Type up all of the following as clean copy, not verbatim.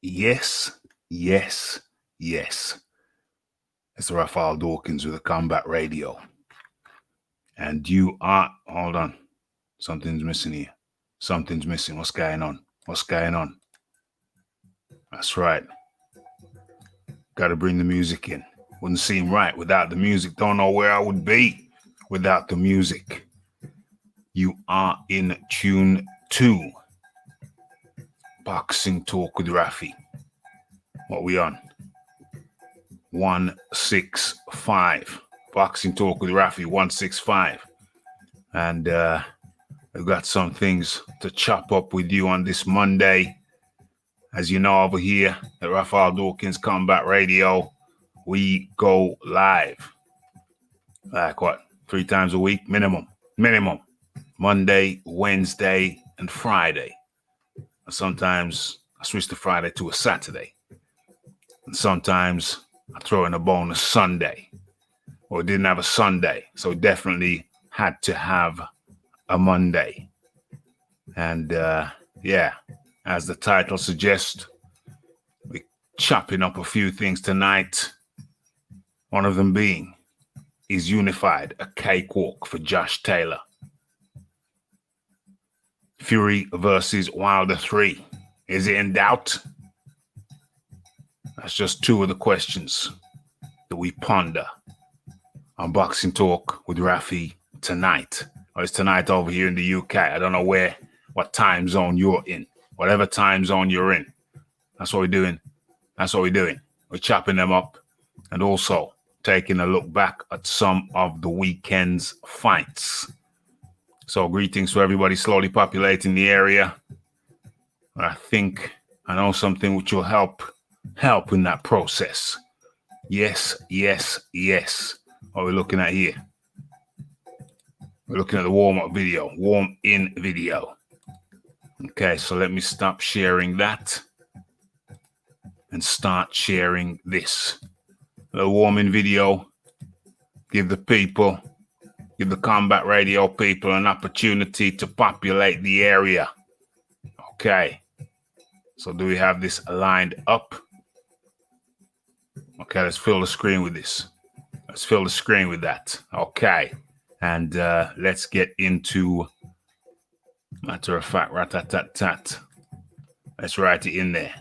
Yes, yes, yes. It's Raphael Dawkins with the Combat Radio. And you are, hold on. Something's missing here. Something's missing. What's going on? What's going on? That's right. Got to bring the music in. Wouldn't seem right without the music. Don't know where I would be without the music. You are in tune 2. Boxing Talk with Rafi. What we on? 165. Boxing Talk with Rafi, 165. And I've got some things to chop up with you on this Monday. As you know, over here at Raphael Dawkins Combat Radio, we go live. Like what? 3 times a week? Minimum. Monday, Wednesday, and Friday. Sometimes I switch the Friday to a Saturday. And sometimes I throw in a bonus Sunday. Or didn't have a Sunday. So definitely had to have a Monday. And yeah, as the title suggests, we're chopping up a few things tonight. One of them being, is Unified a cakewalk for Josh Taylor? Fury versus Wilder 3. Is it in doubt? That's just 2 of the questions that we ponder on Boxing Talk with Rafi tonight. Or it's tonight over here in the UK. I don't know what time zone you're in. Whatever time zone you're in. That's what we're doing. We're chopping them up and also taking a look back at some of the weekend's fights. So greetings to everybody slowly populating the area. I think I know something which will help in that process. Yes. What we're looking at here. We're looking at the warm-up video, warm-in video. Okay, so let me stop sharing that and start sharing this. The warm-in video. Give the Combat Radio people an opportunity to populate the area. Okay. So do we have this aligned up? Okay, let's fill the screen with this. Let's fill the screen with that. Okay. And let's get into, matter of fact, rat-tat-tat-tat. Let's write it in there.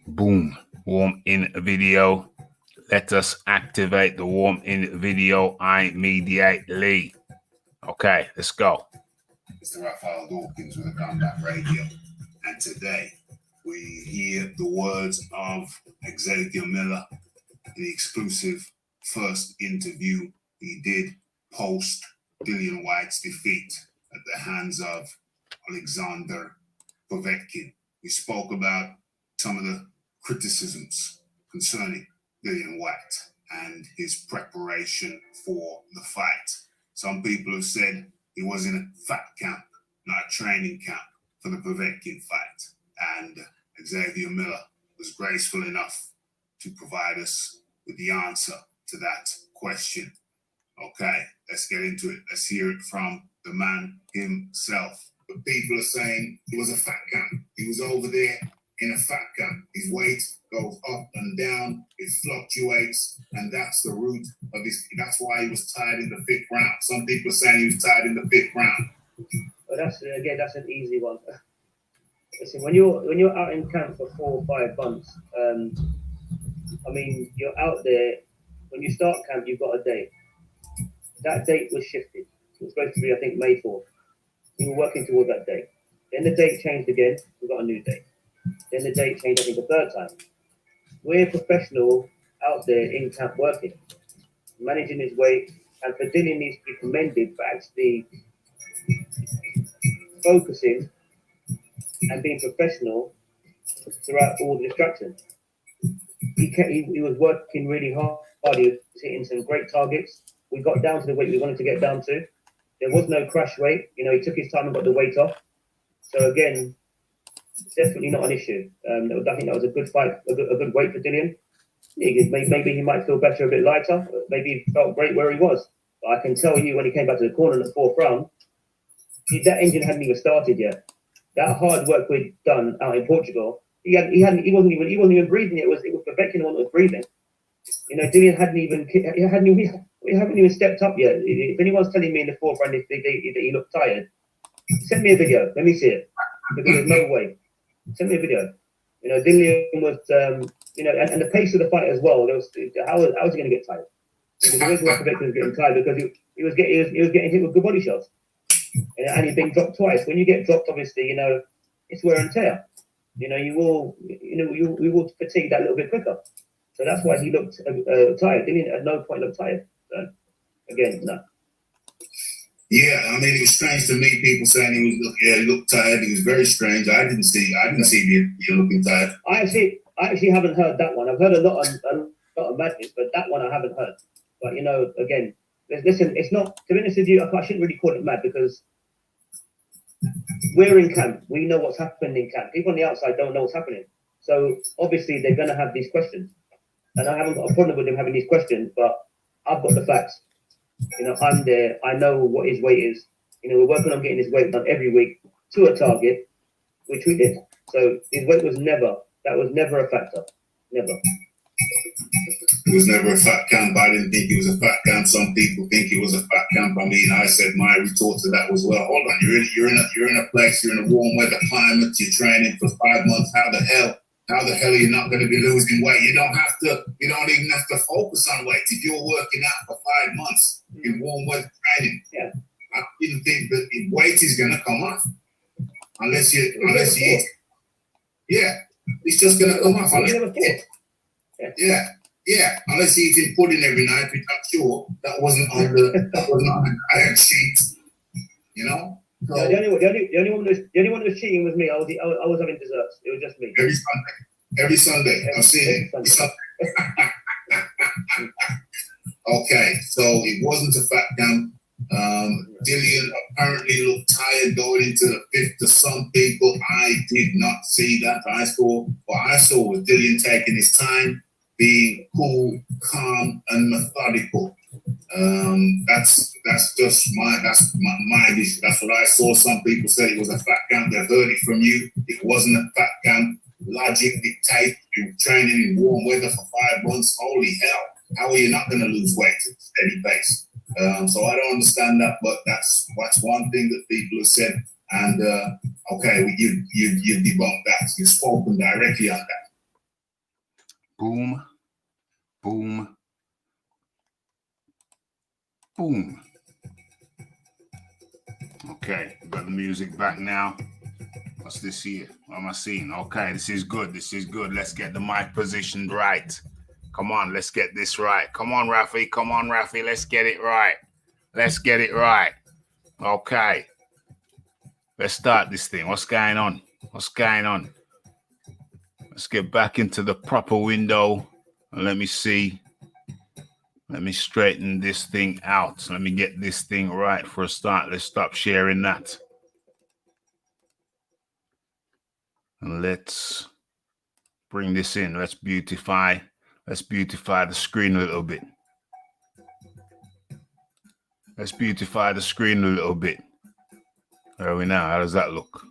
Boom. Warm-in video. Let us activate the warm-in video immediately. Okay, let's go. Mr. Raphael Dawkins with the Combat Radio. And today, we hear the words of Xavier Miller in the exclusive first interview he did post Dillian White's defeat at the hands of Alexander Povetkin. We spoke about some of the criticisms concerning Dillian White and his preparation for the fight. Some people have said he was in a fat camp, not a training camp for the Povetkin fight. And Xavier Miller was graceful enough to provide us with the answer to that question. Okay, let's get into it. Let's hear it from the man himself. But people are saying he was a fat camp. He was over there in a fat camp. His weight goes up and down. It fluctuates. And that's the root of that's why he was tied in the 5th round. Some people are saying he was tied in the 5th round. Well, that's an easy one. Listen, when you're out in camp for 4 or 5 months, you're out there. When you start camp, you've got a date. That date was shifted. It was supposed to be, I think, May 4th. We were working towards that date. Then the date changed again. We got a new date. Then the date changed, I think, a 3rd time. We're professional out there in camp working, managing his weight, and for Dillian needs to be commended for actually focusing and being professional throughout all the distractions. He was working really hard. He was hitting some great targets. We got down to the weight we wanted to get down to. There was no crash weight. He took his time and got the weight off. So again, it's definitely not an issue. I think that was a good fight, a good weight for Dillian. Maybe he might feel better, a bit lighter. Maybe he felt great where he was. But I can tell you, when he came back to the corner in the fourth round, that engine hadn't even started yet. That hard work we'd done out in Portugal, he wasn't even breathing. It was perfecting the one that was breathing. You know, Dillian we haven't even stepped up yet. If anyone's telling me in the fourth round that he looked tired, send me a video. Let me see it. Because there's no way. Send me a video. You know, Dillian was, you know, and the pace of the fight as well. There was, how was he going to get tired? The reason why Quebec was getting tired because he was getting hit with good body shots, and he'd been dropped twice. When you get dropped, obviously, you know, it's wear and tear. You know, you will fatigue that little bit quicker. So that's why he looked tired. Dillian at no point looked tired. So again, no. Yeah, I mean, it was strange to me. People saying he looked tired. He was very strange. I didn't see you looking tired. I actually haven't heard that one. I've heard a lot of madness, but that one I haven't heard. But you know, again, listen, it's not, to be honest with you, I shouldn't really call it mad because we're in camp. We know what's happening in camp. People on the outside don't know what's happening. So obviously they're going to have these questions, and I haven't got a problem with them having these questions. But I've got the facts. You know, I'm there. I know what his weight is. You know, we're working on getting his weight done every week to a target, which we did. So his weight was never a factor. Never. It was never a fat camp. I didn't think it was a fat camp. Some people think it was a fat camp. I mean, I said my retort to that was, well, hold on, you're in a place, you're in a warm weather climate, you're training for 5 months. How the hell are you not going to be losing weight? You don't even have to focus on weight. If you're working out for 5 months in warm weather training, yeah, I didn't think that the weight is going to come off unless you eat. Yeah, it's just going to come off. Yeah, unless you're eating pudding every night, which I'm sure that wasn't on the diet sheet. You know. So, no, the only one that was cheating was me. I was having desserts. It was just me. Every Sunday. I've seen it. Okay, so it wasn't a fat camp. Dillian apparently looked tired going into the fifth to some people. I did not see that. I saw was Dillian taking his time, being cool, calm, and methodical. That's just my vision. That's what I saw. Some people said it was a fat camp. They've heard it from you. It wasn't a fat camp. Logic dictates you're training in warm weather for 5 months. Holy hell! How are you not going to lose weight at a steady pace? So I don't understand that, but that's one thing that people have said. And okay, you debunked that. You've spoken directly on that. Boom, boom, boom. Okay, got the music back now. What's this here? What am I seeing? Okay, this is good. This is good. Let's get the mic positioned right. Come on, let's get this right. Come on, Rafi. Come on, Rafi. Let's get it right. Let's get it right. Okay. Let's start this thing. What's going on? What's going on? Let's get back into the proper window. And let me see. Let me straighten this thing out. Let me get this thing right for a start. Let's stop sharing that. And let's bring this in. Let's beautify the screen a little bit. Let's beautify the screen a little bit. Where are we now? How does that look?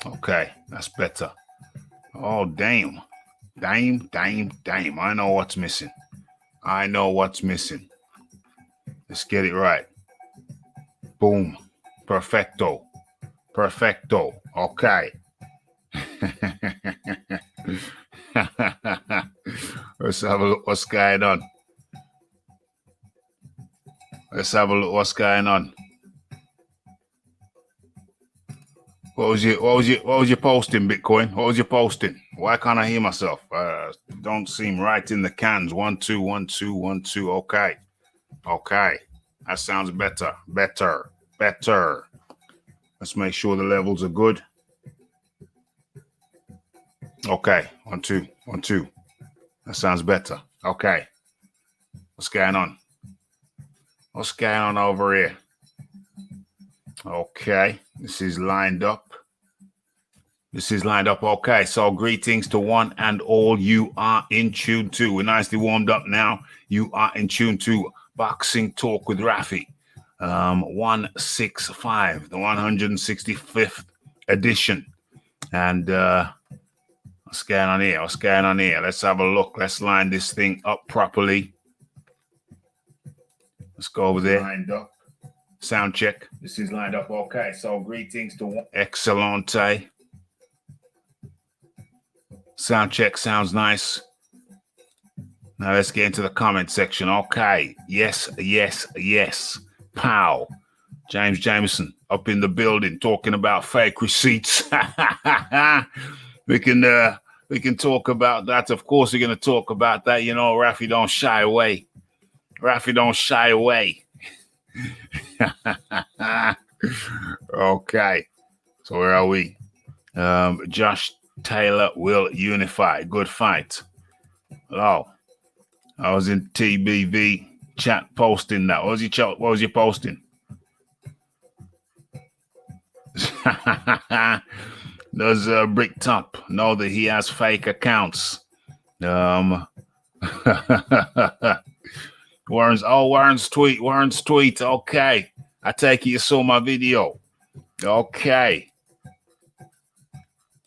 Okay, that's better. Oh, damn. Damn. I know what's missing. Let's get it right. Boom. Perfecto. Okay. Let's have a look what's going on. What was your posting, Bitcoin? What was your posting? Why can't I hear myself? Don't seem right in the cans. 1 2 1 2 1 2. Okay. That sounds better. Let's make sure the levels are good. Okay. 1 2 1 2. That sounds better. Okay. What's going on? What's going on over here? Okay. This is lined up. This is lined up. Okay, so greetings to one and all. You are in tune to. We're nicely warmed up now. You are in tune to Boxing Talk with Rafi. 165, the 165th edition. And what's going on here? What's going on here? Let's have a look. Let's line this thing up properly. Let's go over there. Lined up. Sound check. This is lined up. Okay, so greetings to one. Excellente. Sound check sounds nice. Now let's get into the comment section. Okay. Yes, yes, yes. Pow. James Jameson up in the building talking about fake receipts. We can talk about that. Of course, we're going to talk about that. You know, Rafi don't shy away. Rafi don't shy away. Okay. So where are we? Josh Taylor will unify. Good fight. Oh, I was in TBV chat posting that. What was you posting? Does Brick Top know that he has fake accounts? Warren's tweet. Okay. I take it you saw my video. Okay.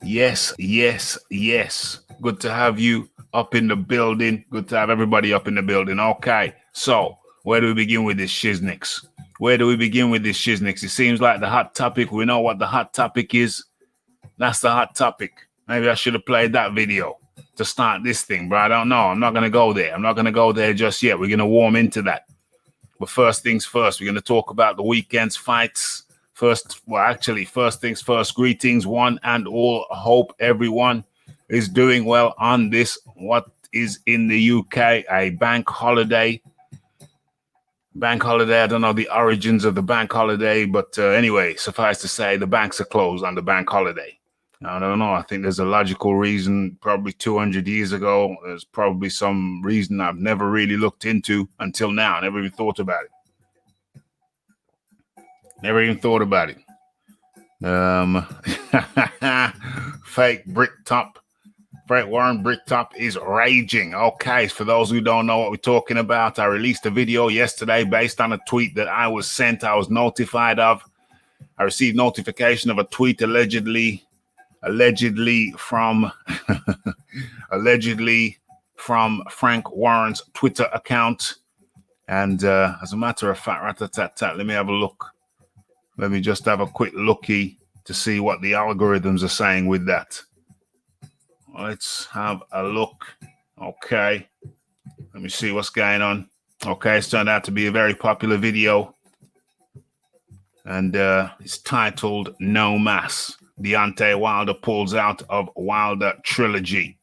Yes, yes, yes. Good to have you up in the building. Good to have everybody up in the building. Okay. So, where do we begin with this shiznix? It seems like the hot topic. We know what the hot topic is. That's the hot topic. Maybe I should have played that video to start this thing, but I don't know. I'm not going to go there. I'm not going to go there just yet. We're going to warm into that. But first things first, we're going to talk about the weekend's fights. First things first, greetings, one and all. I hope everyone is doing well on this, what is in the UK, a bank holiday. I don't know the origins of the bank holiday, but anyway, suffice to say, the banks are closed on the bank holiday. I don't know. I think there's a logical reason. Probably 200 years ago, there's probably some reason I've never really looked into until now. Never even thought about it. Fake Bricktop. Fake Warren Bricktop is raging. Okay, for those who don't know what we're talking about, I released a video yesterday based on a tweet that I was sent. I was notified of. I received notification of a tweet allegedly from Frank Warren's Twitter account. And as a matter of fact, let me have a look. Let me just have a quick looky to see what the algorithms are saying with that. Let's have a look. Okay. Let me see what's going on. Okay, it's turned out to be a very popular video. And it's titled No Mass. Deontay Wilder pulls out of Wilder trilogy.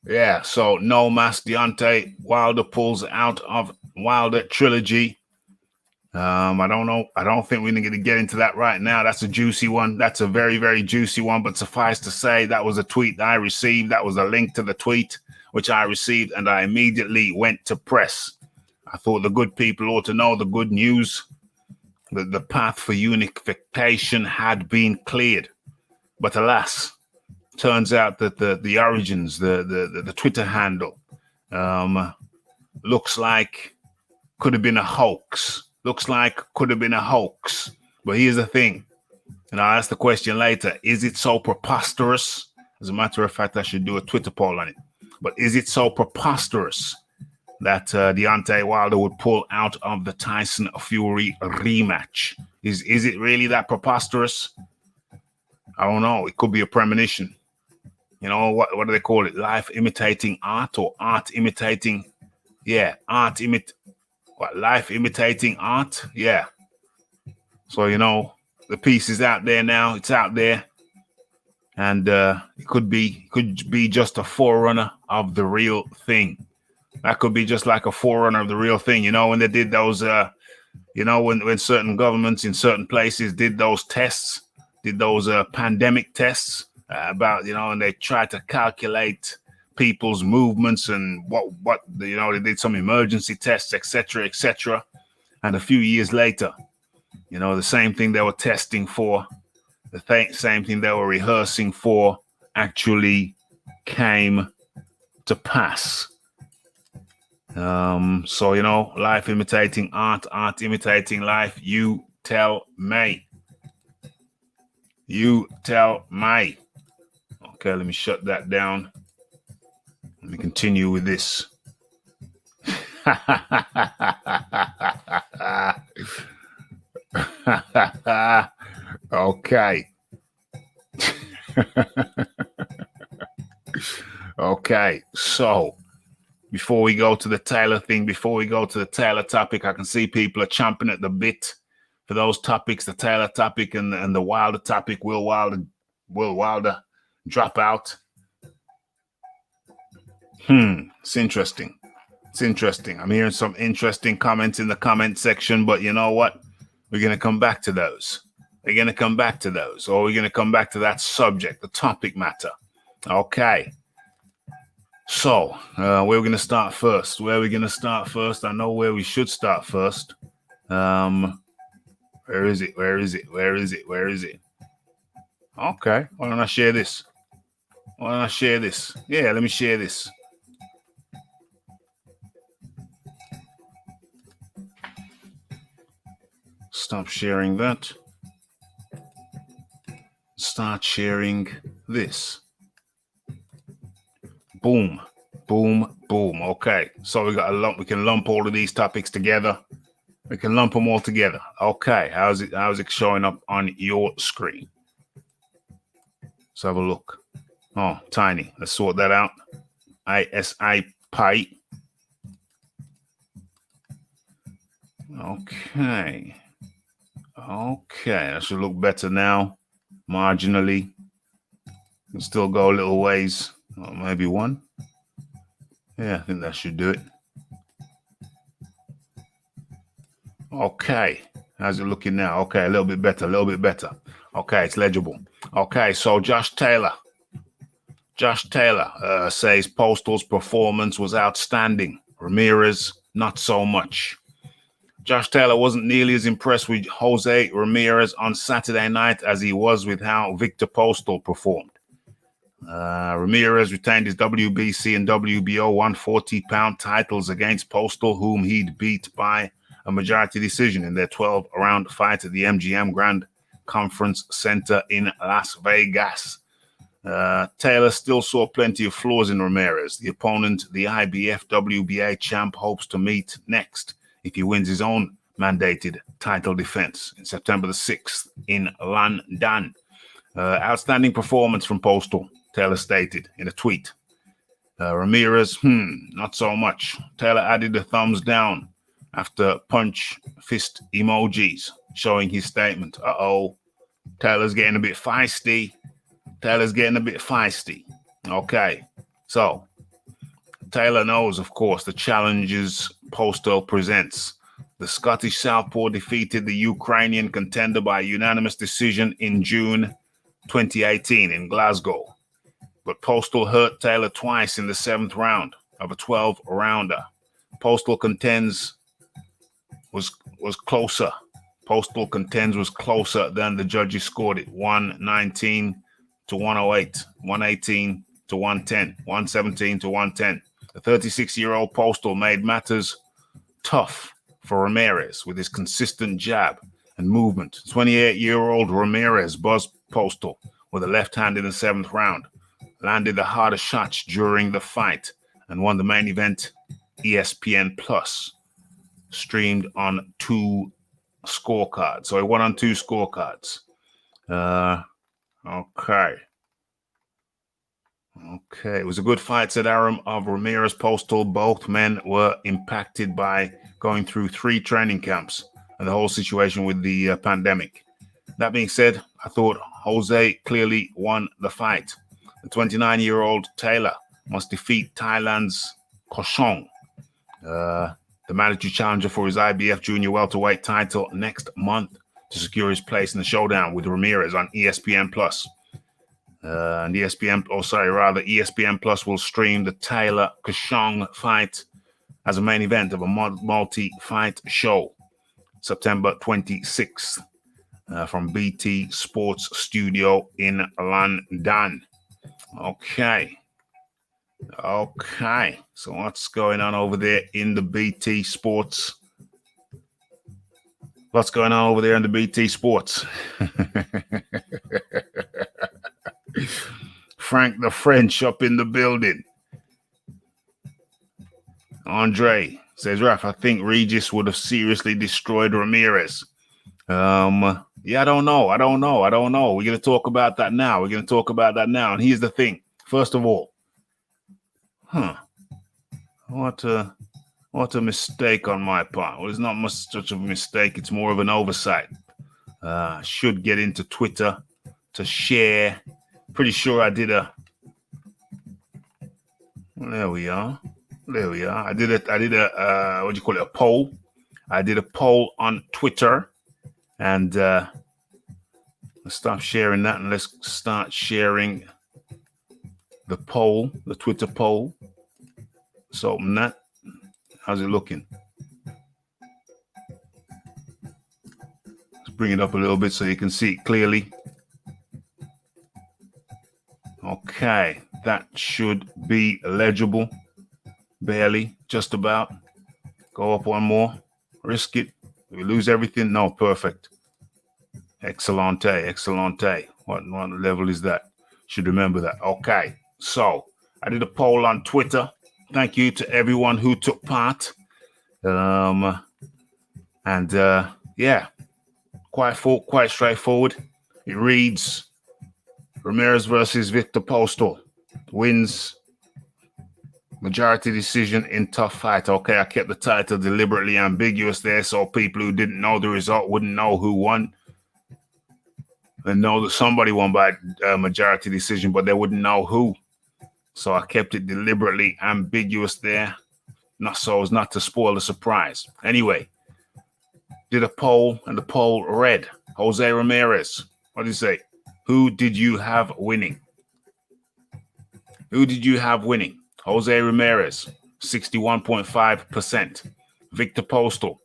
Yeah, so No Mass, Deontay Wilder pulls out of Wilder trilogy. I don't know. I don't think we're going to get into that right now. That's a juicy one. That's a very, very juicy one. But suffice to say, that was a tweet that I received. That was a link to the tweet, which I received, and I immediately went to press. I thought the good people ought to know the good news. That the path for unification had been cleared. But alas, turns out that the origins, the Twitter handle, looks like could have been a hoax. But here's the thing, and I'll ask the question later. Is it so preposterous? As a matter of fact, I should do a Twitter poll on it. But is it so preposterous that Deontay Wilder would pull out of the Tyson Fury rematch? Is it really that preposterous? I don't know. It could be a premonition. You know, what do they call it? Life imitating art, or art imitating? Yeah, life imitating art? Yeah. So, you know, the piece is out there now. It's out there. And it could be just a forerunner of the real thing. That could be just like a forerunner of the real thing. You know, when they did those, when certain governments in certain places did those tests, did those pandemic tests about, and they tried to calculate people's movements and what you know, they did some emergency tests, etc., etc. And a few years later, you know, the same thing they were testing for, the same thing they were rehearsing for, actually came to pass. So, you know, life imitating art, art imitating life. You tell me. You tell me. Okay, let me shut that down. Let me continue with this. Okay. Okay, so before we go to the Taylor thing, before we go to the Taylor topic, I can see people are chomping at the bit for those topics, the Taylor topic and the Wilder topic. Will Wilder drop out? It's interesting. It's interesting. I'm hearing some interesting comments in the comment section, but you know what? We're going to come back to those. We're going to come back to those, or we're going to come back to that subject, the topic matter. Okay. So, where are we going to start first? Where are we going to start first? I know where we should start first. Where is it? Where is it? Where is it? Where is it? Okay. Why don't I share this? Why don't I share this? Yeah, let me share this. Stop sharing that. Start sharing this. Boom, boom, boom. Okay, so we got a lump. We can lump all of these topics together. We can lump them all together. Okay, how's it showing up on your screen? Let's have a look. Oh, tiny. Let's sort that out. ISI Pi. Okay. Okay, that should look better now. Marginally. Can still go a little ways. Oh, maybe one. Yeah, I think that should do it. Okay. How's it looking now? Okay, a little bit better, a little bit better. Okay, it's legible. Okay, so Josh Taylor says Postal's performance was outstanding. Ramirez, not so much. Josh Taylor wasn't nearly as impressed with Jose Ramirez on Saturday night as he was with how Victor Postal performed. Ramirez retained his WBC and WBO 140-pound titles against Postal, whom he'd beat by a majority decision in their 12-round fight at the MGM Grand Conference Center in Las Vegas. Taylor still saw plenty of flaws in Ramirez. The opponent, the IBF WBA champ, hopes to meet next if he wins his own mandated title defense in September the 6th in London. Outstanding performance from Postal, Taylor stated in a tweet. Ramirez, not so much. Taylor added a thumbs down after punch fist emojis, showing his statement. Uh-oh, Taylor's getting a bit feisty. Okay, so Taylor knows, of course, the challenges Postal presents. The Scottish southpaw defeated the Ukrainian contender by unanimous decision in June 2018 in Glasgow. But Postal hurt Taylor twice in the 7th round of a 12-rounder. Postal contends was closer. Postal contends was closer than the judges scored it. 119 to 108, 118 to 110, 117 to 110. The 36-year-old Postal made matters tough for Ramirez with his consistent jab and movement. 28-year-old Ramirez buzzed Postal with a left hand in the 7th round, landed the harder shots during the fight, and won the main event. ESPN Plus streamed on 2 scorecards. So he won on 2 scorecards. Okay. It was a good fight, said Aram of Ramirez Postal. Both men were impacted by going through 3 training camps and the whole situation with the pandemic. That being said, I thought Jose clearly won the fight. The 29-year-old Taylor must defeat Thailand's Koshong, the mandatory challenger for his IBF junior welterweight title next month to secure his place in the showdown with Ramirez on ESPN Plus. And ESPN Plus will stream the Taylor Kashong fight as a main event of a multi-fight show, September 26th, from BT Sports Studio in London. Okay. So what's going on over there in the BT Sports? What's going on over there in the BT Sports? Frank the French up in the building. Andre says, Raf, I think Regis would have seriously destroyed Ramirez. Yeah, I don't know. We're going to talk about that now. And here's the thing. First of all, what a mistake on my part. Well, it's not much such of a mistake. It's more of an oversight. Should get into Twitter to share. Pretty sure I did a. There we are. I did a what do you call it? A poll. I did a poll on Twitter, and let's stop sharing that and let's start sharing the poll, the Twitter poll. Let's open that. How's it looking? Let's bring it up a little bit so you can see it clearly. Okay, that should be legible. Barely, just about. Go up one more. Risk it. We lose everything? No, perfect. Excellente. What level is that? Should remember that. Okay, so I did a poll on Twitter. Thank you to everyone who took part. Yeah, quite straightforward. It reads Ramirez versus Victor Postol. Wins majority decision in tough fight. Okay, I kept the title deliberately ambiguous there so people who didn't know the result wouldn't know who won. They know that somebody won by majority decision, but they wouldn't know who. So I kept it deliberately ambiguous there, not so as not to spoil the surprise. Anyway, did a poll, and the poll read, Jose Ramirez. What did you say? Who did you have winning? Jose Ramirez, 61.5%. Victor Postol,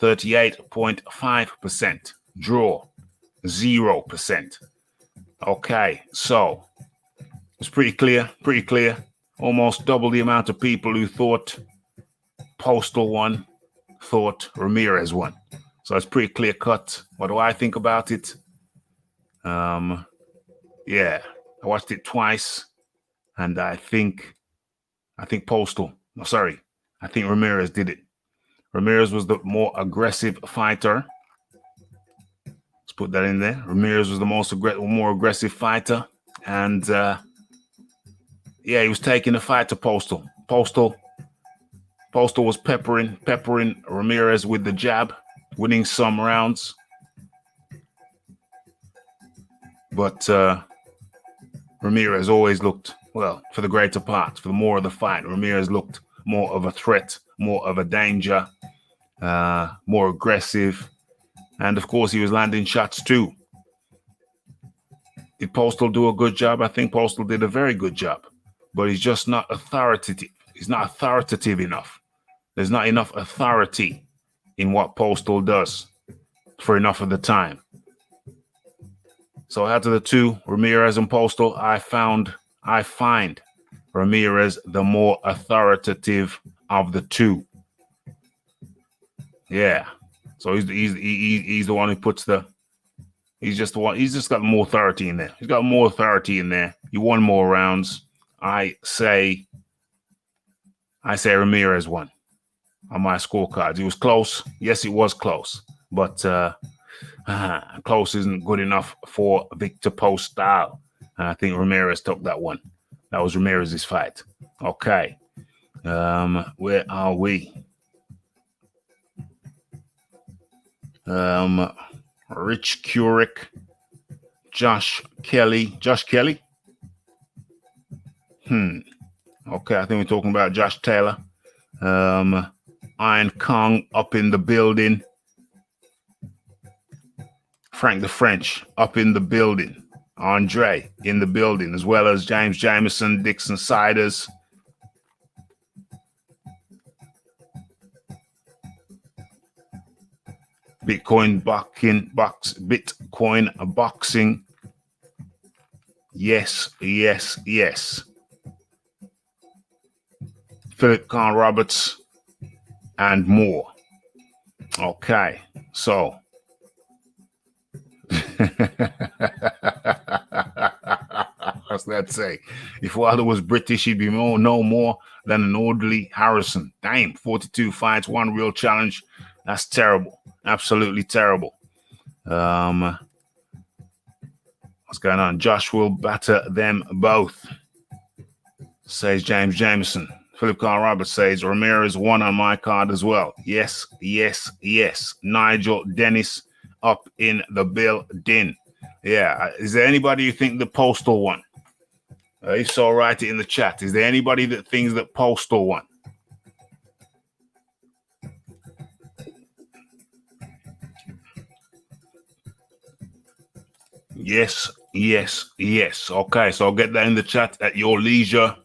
38.5%. Draw, 0%. Okay, so it's pretty clear. Almost double the amount of people who thought Postol won, thought Ramirez won. So it's pretty clear cut. What do I think about it? Yeah, I watched it twice, and I think Postol. No, sorry, I think Ramirez did it. Ramirez was the more aggressive fighter. Let's put that in there. Ramirez was the more aggressive fighter, and yeah, he was taking the fight to Postol. Postol was peppering Ramirez with the jab, winning some rounds, but Ramirez always looked, well, for the greater part, for the more of the fight, Ramirez looked more of a threat, more of a danger, more aggressive. And of course, he was landing shots too. Did Postol do a good job? I think Postol did a very good job, but he's just not authoritative. He's not authoritative enough. There's not enough authority in what Postol does for enough of the time. So out of the two, Ramirez and Postol, I find Ramirez the more authoritative of the two. Yeah. So he's the one who puts the. He's just got more authority in there. He's got more authority in there. He won more rounds. I say Ramirez won on my scorecards. It was close. Yes, it was close, but close isn't good enough for Victor Postol. And I think Ramirez took that one. That was Ramirez's fight. Okay. Where are we? Rich Curick, Josh Kelly. Okay, I think we're talking about Josh Taylor. Iron Kong up in the building. Frank the French up in the building. Andre in the building, as well as James Jameson, Dixon Siders. Bitcoin boxing. Yes, yes, yes. Philip Khan Roberts and more. Okay, so what's that say? If Wilder was British, he'd be no more than an orderly Harrison. Damn, 42 fights, one real challenge. That's terrible. Absolutely terrible. What's going on? Josh will batter them both, says James Jameson. Philip Carl Roberts says Ramirez won on my card as well. Yes, yes, yes. Nigel Dennis up in the building. Yeah. Is there anybody who think the Postal won? If so, write it in the chat. Is there anybody that thinks that Postal won? Yes, yes, yes. Okay, so I'll get that in the chat at your leisure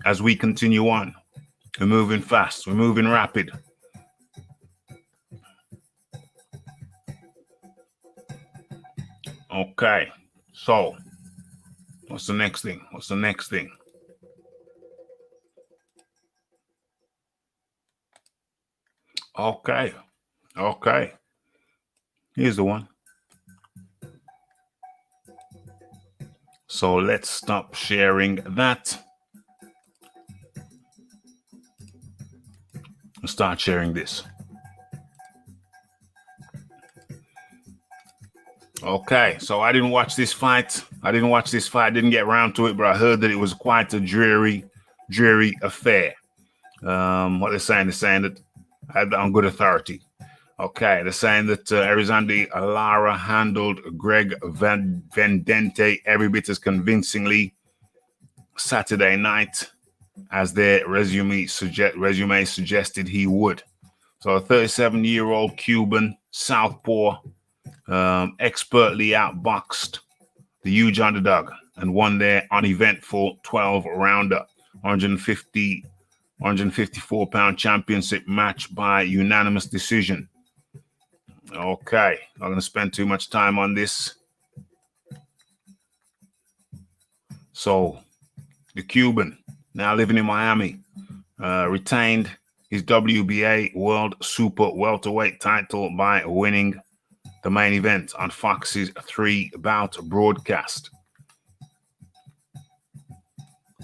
as we continue on. We're moving fast. We're moving rapid. Okay, so what's the next thing? What's the next thing? Okay, okay. Here's the one. So let's stop sharing that. And start sharing this. Okay, so I didn't watch this fight. Didn't get around to it, but I heard that it was quite a dreary affair. What they're saying that I had that on good authority. Okay, they're saying that Arizandi Lara handled Greg Vendente every bit as convincingly Saturday night as their resume suggested he would. So a 37-year-old Cuban southpaw expertly outboxed the huge underdog and won their uneventful 12-rounder, 154-pound championship match by unanimous decision. Okay, not going to spend too much time on this. So, the Cuban, now living in Miami, retained his WBA World Super Welterweight title by winning the main event on Fox's 3-bout broadcast.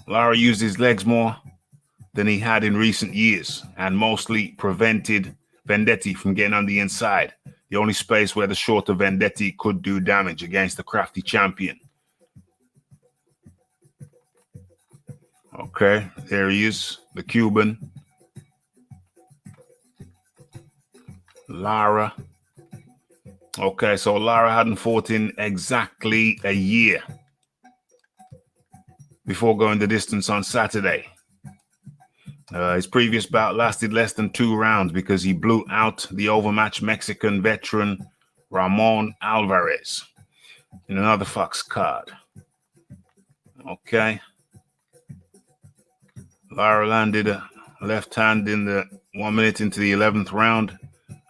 Lara used his legs more than he had in recent years and mostly prevented Vendetti from getting on the inside, the only space where the shorter Vendetti could do damage against the crafty champion. Okay, there he is, the Cuban. Lara. Okay, so Lara hadn't fought in exactly a year before going the distance on Saturday. His previous bout lasted less than 2 rounds because he blew out the overmatched Mexican veteran Ramon Alvarez in another Fox card. Okay. Lara landed a left hand in the 1 minute into the 11th round.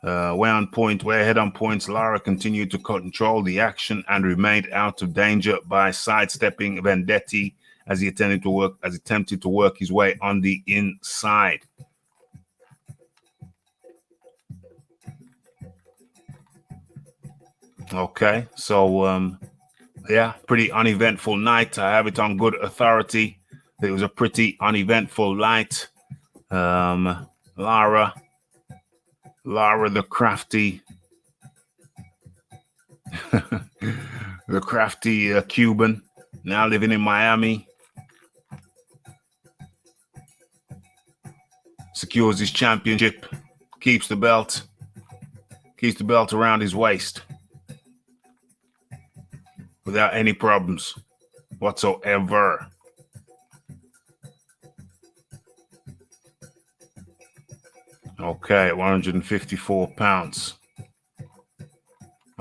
Way ahead on points, Lara continued to control the action and remained out of danger by sidestepping Vendetti as he attempted to work his way on the inside. Okay, so yeah, pretty uneventful night. I have it on good authority that it was a pretty uneventful night. Lara the crafty, the crafty Cuban, now living in Miami, secures his championship, keeps the belt around his waist without any problems whatsoever. Okay, 154 pounds.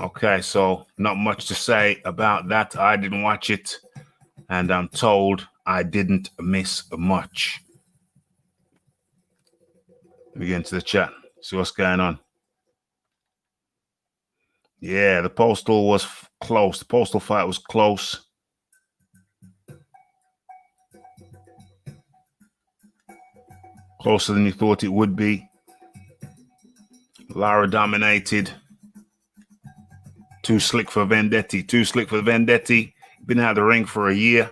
Okay, so not much to say about that. I didn't watch it, and I'm told I didn't miss much. Let me get into the chat, see what's going on. Yeah, the Postal was close. The Postal fight was close. Closer than you thought it would be. Lara dominated. Too slick for Vendetti. Too slick for Vendetti. Been out of the ring for a year.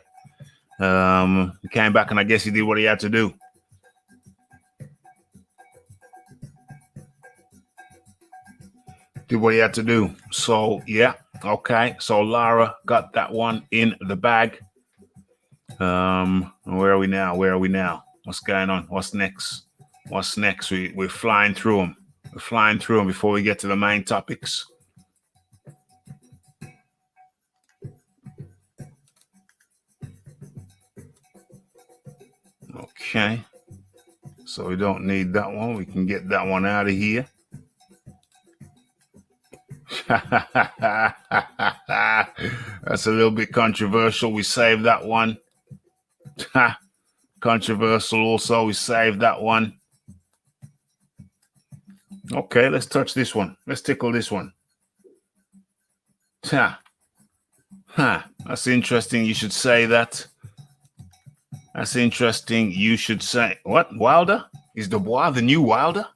He came back and I guess he did what he had to do. Did what he had to do. So, yeah. Okay. So, Lara got that one in the bag. Where are we now? Where are we now? What's going on? What's next? What's next? We're flying through them. We're flying through them before we get to the main topics. Okay. So we don't need that one. We can get that one out of here. That's a little bit controversial. We saved that one. Controversial also. We saved that one. Okay, let's touch this one. Let's tickle this one. That's interesting. You should say that. That's interesting. You should say what? Wilder? Is Dubois the new Wilder?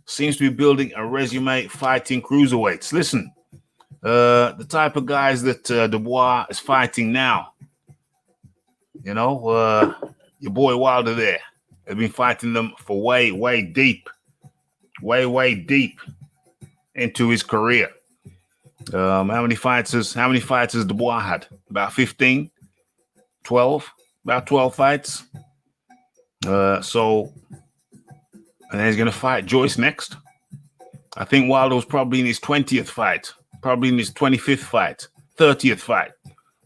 Seems to be building a resume fighting cruiserweights. Listen, the type of guys that Dubois is fighting now. You know, your boy Wilder there. They've been fighting them for way deep into his career. How many fighters Dubois had? About 15, 12, about 12 fights. So, and then he's going to fight Joyce next. I think Wilder was probably in his 20th fight, probably in his 25th fight, 30th fight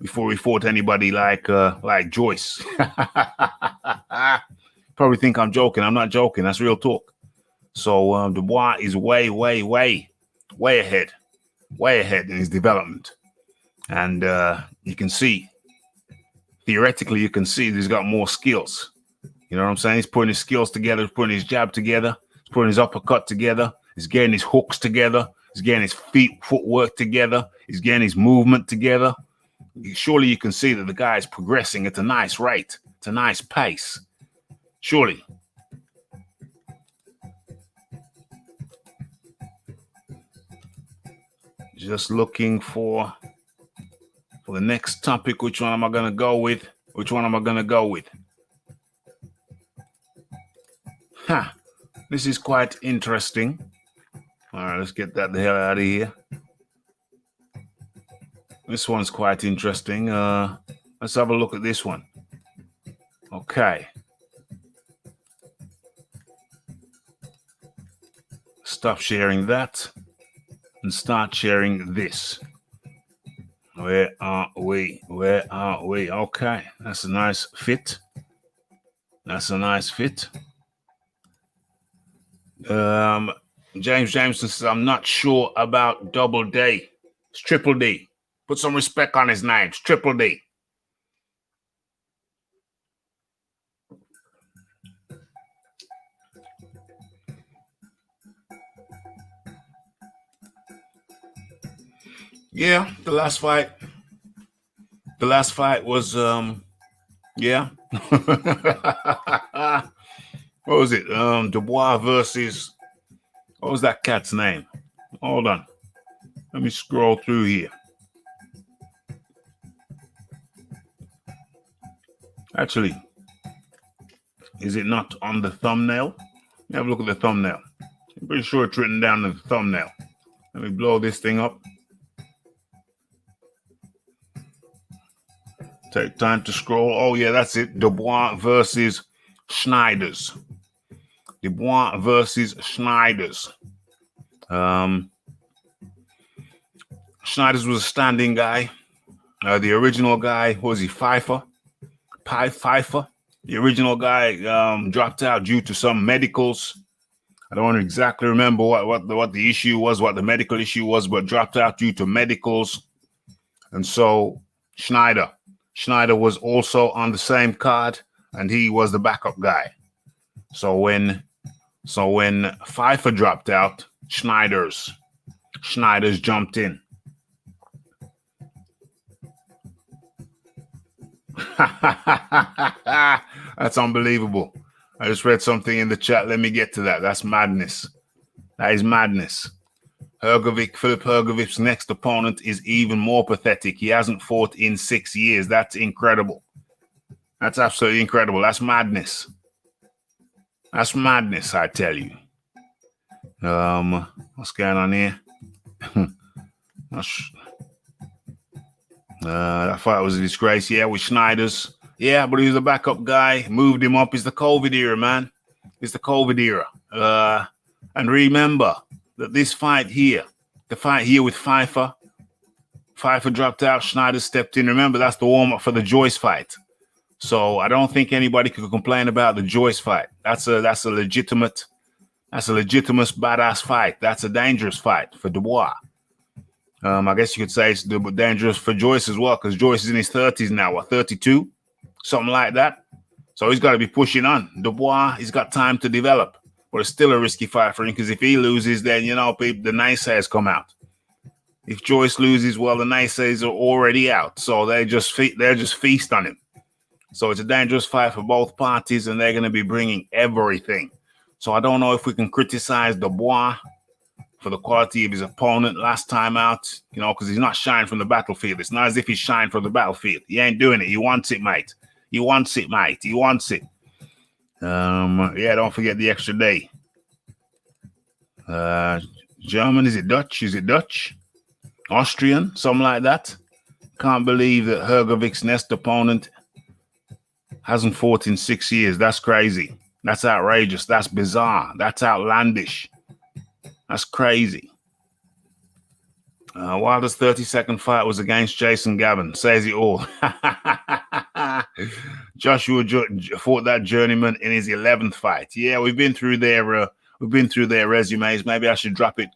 before he fought anybody like Joyce. Probably think I'm joking. I'm not joking. That's real talk. So Dubois is way ahead in his development. And you can see, theoretically, you can see he's got more skills. You know what I'm saying? He's putting his skills together, he's putting his jab together, he's putting his uppercut together, he's getting his hooks together, he's getting his footwork together, he's getting his movement together. Surely you can see that the guy is progressing at a nice rate, at a nice pace. Surely. Just looking for the next topic. Which one am I going to go with? This is quite interesting. All right, let's get that the hell out of here. This one's quite interesting. Let's have a look at this one. Okay. Stop sharing that and start sharing this. Where are we? Okay, that's a nice fit. James Jameson says, I'm not sure about Double D. It's Triple D. Put some respect on his name. It's Triple D. Yeah, the last fight was yeah. What was it? Dubois versus, what was that cat's name? Hold on. Let me scroll through here. Actually, is it not on the thumbnail? Let me have a look at the thumbnail. I'm pretty sure it's written down in the thumbnail. Let me blow this thing up. Take time to scroll. Oh, yeah, that's it. Dubois versus Schneiders. Schneiders was a standing guy. The original guy, what was he, Pfeiffer? The original guy dropped out due to some medicals. I don't exactly remember what the issue was, what the medical issue was, but dropped out due to medicals. And so Schneider was also on the same card, and he was the backup guy. So when Pfeiffer dropped out, Schneider's jumped in. That's unbelievable. I just read something in the chat. Let me get to that. That's madness. That is madness. Philip Hrgovic's next opponent is even more pathetic. He hasn't fought in 6 years. That's incredible. That's absolutely incredible. That's madness. That's madness, I tell you. What's going on here? That fight was a disgrace. Yeah, with Schneider's. Yeah, but he was a backup guy. Moved him up. It's the COVID era, man. It's the COVID era. And remember that this fight here, the fight here with Pfeiffer dropped out. Schneider stepped in. Remember, that's the warm-up for the Joyce fight. So I don't think anybody could complain about the Joyce fight. That's a legitimate badass fight. That's a dangerous fight for Dubois. I guess you could say it's dangerous for Joyce as well, because Joyce is in his 30s now, what, 32? Something like that. So he's got to be pushing on. Dubois, he's got time to develop. But it's still a risky fight for him, because if he loses, then, you know, the naysayers come out. If Joyce loses, well, the naysayers are already out. So they're just feast on him. So it's a dangerous fight for both parties, and they're going to be bringing everything. So I don't know if we can criticize Dubois for the quality of his opponent last time out, you know, because he's not shying from the battlefield. It's not as if he's shying from the battlefield. He ain't doing it. He wants it, mate. He wants it, mate. He wants it. Yeah, don't forget the extra day. German, is it Dutch? Is it Dutch? Austrian? Something like that. Can't believe that Hrgovic's next opponent hasn't fought in 6 years. That's crazy. That's outrageous. That's bizarre. That's outlandish. That's crazy. Wilder's 32nd fight was against Jason Gavin. Says it all. Joshua fought that journeyman in his 11th fight. Yeah, we've been through their resumes. Maybe I should drop it.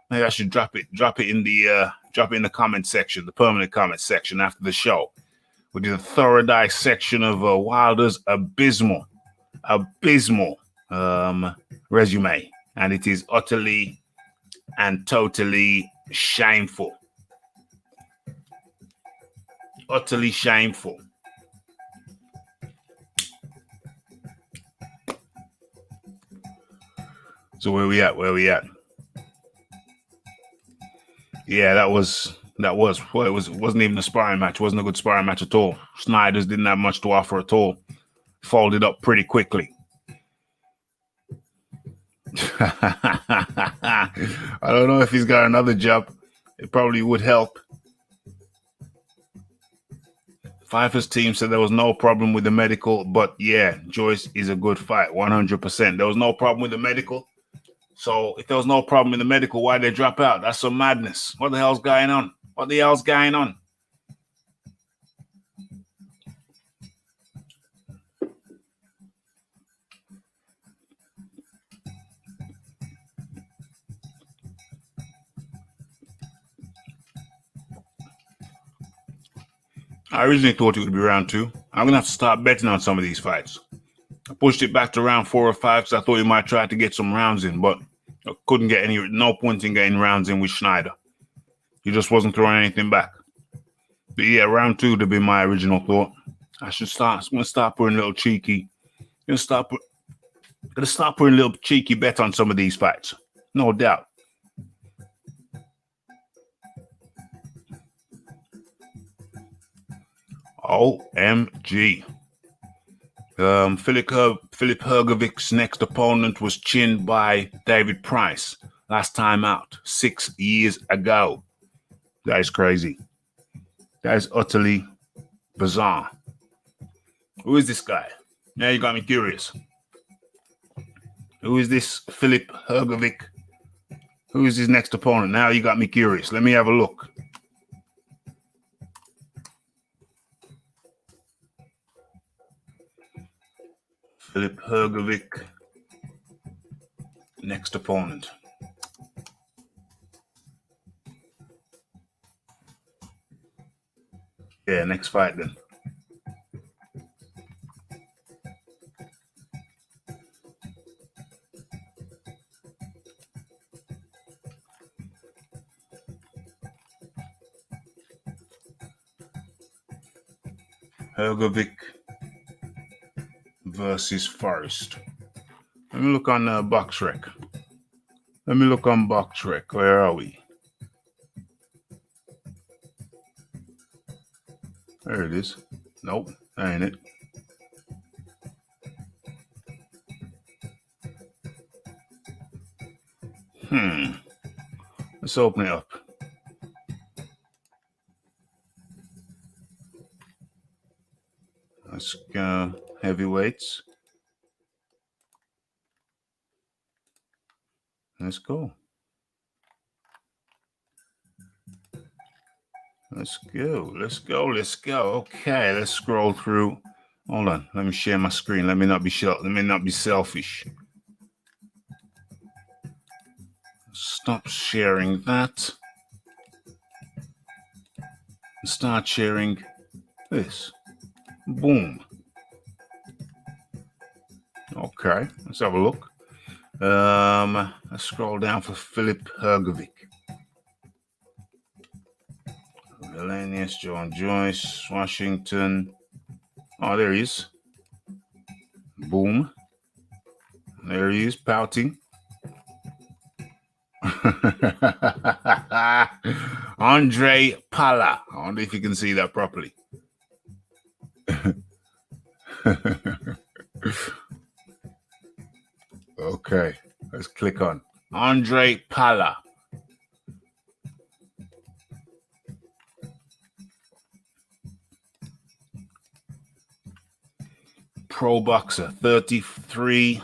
Maybe I should drop it in the comment section, the permanent comment section after the show. We did a thorough dissection of Wilder's abysmal resume, and it is utterly and totally shameful. Utterly shameful. So where we at? Yeah, that was well, it wasn't even a sparring match. It wasn't a good sparring match at all. Snyder's didn't have much to offer at all. Folded up pretty quickly. I don't know if he's got another jab. It probably would help. Pfeiffer's team said there was no problem with the medical, but yeah, Joyce is a good fight, 100%. There was no problem with the medical. So if there was no problem with the medical, why did they drop out? That's some madness. What the hell's going on? What the hell's going on? I originally thought it would be round 2. I'm going to have to start betting on some of these fights. I pushed it back to round 4 or 5 because I thought he might try to get some rounds in, but I couldn't get no point in getting rounds in with Schneider. He just wasn't throwing anything back. But yeah, round 2 would have been my original thought. I'm going to start putting a little cheeky. I'm going to start putting a little cheeky bet on some of these fights. No doubt. OMG. Philip Hrgovic's next opponent was chinned by David Price last time out 6 years ago. That is crazy. That is utterly bizarre. Who is this guy? Now you got me curious. Who is this Philip Hrgovic? Who is his next opponent? Now you got me curious. Let me have a look. Philip Hrgovic. Next opponent. Yeah, next fight then. Hergovic versus Forrest. Let me look on BoxRec. Let me look on BoxRec. Where are we? There it is. Nope, that ain't it. Let's open it up. Let's go heavyweights. Let's go. Let's go. Let's go. Let's go. Okay, let's scroll through. Hold on. Let me share my screen. Let me not be selfish. Stop sharing that. Start sharing this. Boom. Okay, let's have a look. Let's scroll down for Philip Hergovic. Vilanius, John Joyce, Washington. Oh, there he is. Boom. There he is, pouting. Andre Pala. I wonder if you can see that properly. Okay, let's click on Andre Pala. Pro boxer, 33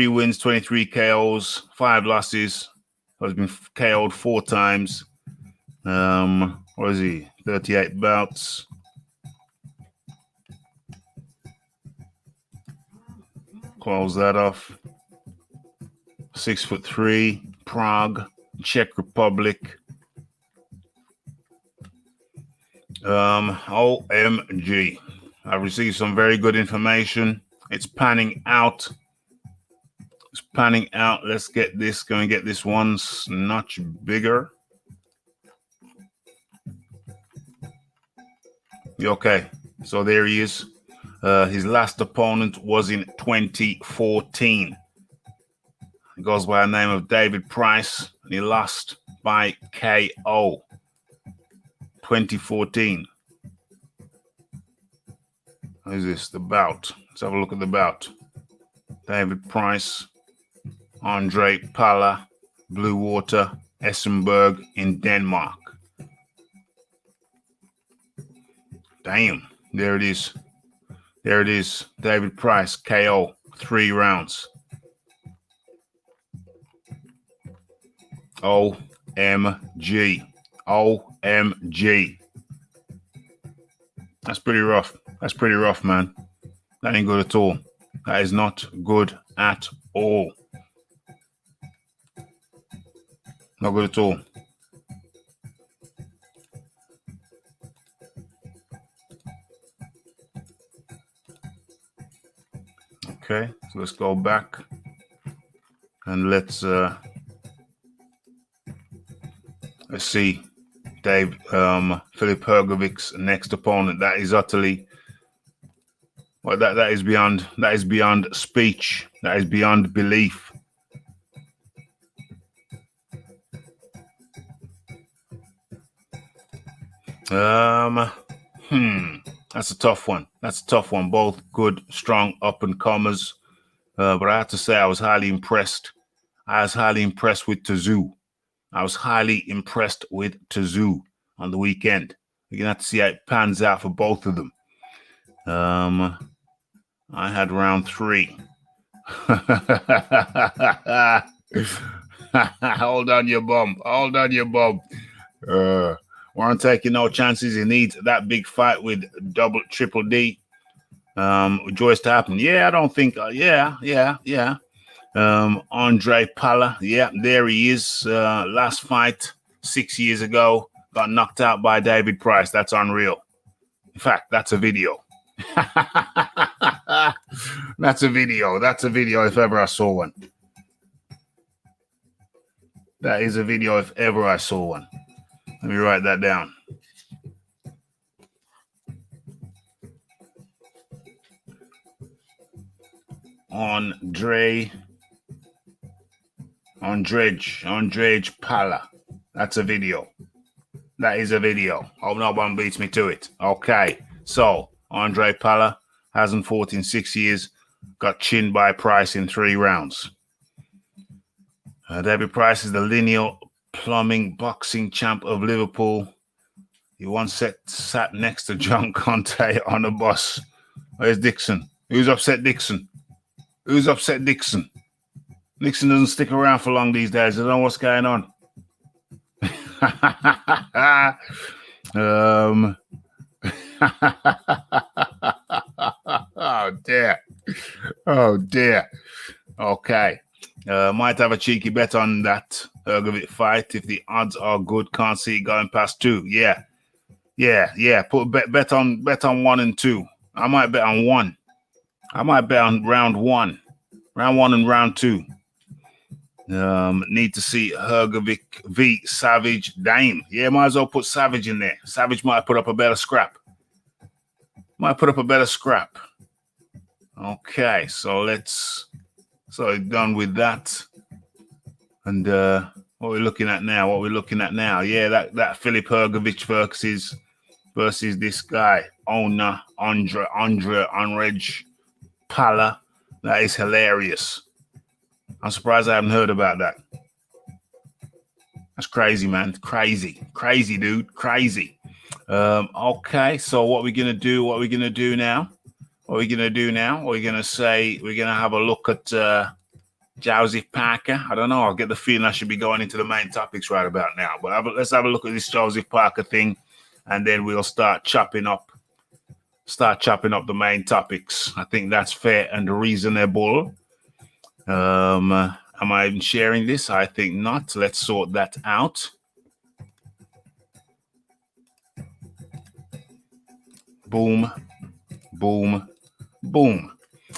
wins, 23 KOs, 5 losses. Has been KO'd 4 times. What is he? 38 bouts. Close that off. 6'3", Prague, Czech Republic. OMG. I've received some very good information. It's panning out. It's panning out. Let's get this. Going to get this one notch bigger. Okay. So there he is. His last opponent was in 2014. He goes by the name of David Price. And he lost by KO. 2014. What is this? The bout. Let's have a look at the bout. David Price, Andre Pala, Blue Water, Essenberg in Denmark. Damn. There it is. There it is. David Price, KO, 3 rounds. OMG. OMG. That's pretty rough. That's pretty rough, man. That ain't good at all. That is not good at all. Not good at all. Okay, so let's go back and let's see Philip Hergovic's next opponent. That is utterly well, that is beyond speech. That is beyond belief. That's a tough one. That's a tough one. Both good, strong up and comers. But I have to say I was highly impressed. I was highly impressed with Tszyu. I was highly impressed with Tszyu on the weekend. We're gonna have to see how it pans out for both of them. I had round 3. Hold on your bum. Hold on your bum. Weren't taking no chances. He needs that big fight with Triple D. Joyce to happen. Yeah, I don't think. Yeah. Andre Pala. Yeah, there he is. Last fight 6 years ago, got knocked out by David Price. That's unreal. In fact, that's a video. That's a video. That's a video if ever I saw one. That is a video if ever I saw one. Let me write that down. Andre Pala. That's a video. That is a video. Hope no one beats me to it. Okay. So, Andre Pala hasn't fought in 6 years. Got chinned by Price in 3 rounds. David Price is the lineal plumbing boxing champ of Liverpool. He once sat next to John Conte on the bus. Where's Dixon? Who's upset Dixon? Who's upset Dixon? Dixon doesn't stick around for long these days. I don't know what's going on. Oh dear. Oh dear. Okay. Might have a cheeky bet on that Hrgovic fight if the odds are good. Can't see it going past 2. Yeah. Put bet on 1 and 2. I might bet on 1. I might bet on round 1. Round 1 and round 2. Need to see Hrgovic v Savage. Damn. Yeah, might as well put Savage in there. Savage might put up a better scrap. Okay, so done with that. And what we're looking at now. Yeah, that Philip Hrgovic versus this guy, Andre Pala. That is hilarious. I'm surprised I haven't heard about that. That's crazy, man. Crazy, dude. Crazy. Okay, so what we're gonna do now? We're gonna have a look at Joseph Parker. I don't know. I'll get the feeling I should be going into the main topics right about now. But let's have a look at this Joseph Parker thing, and then we'll start chopping up the main topics. I think that's fair and reasonable. Am I even sharing this? I think not. Let's sort that out. Boom.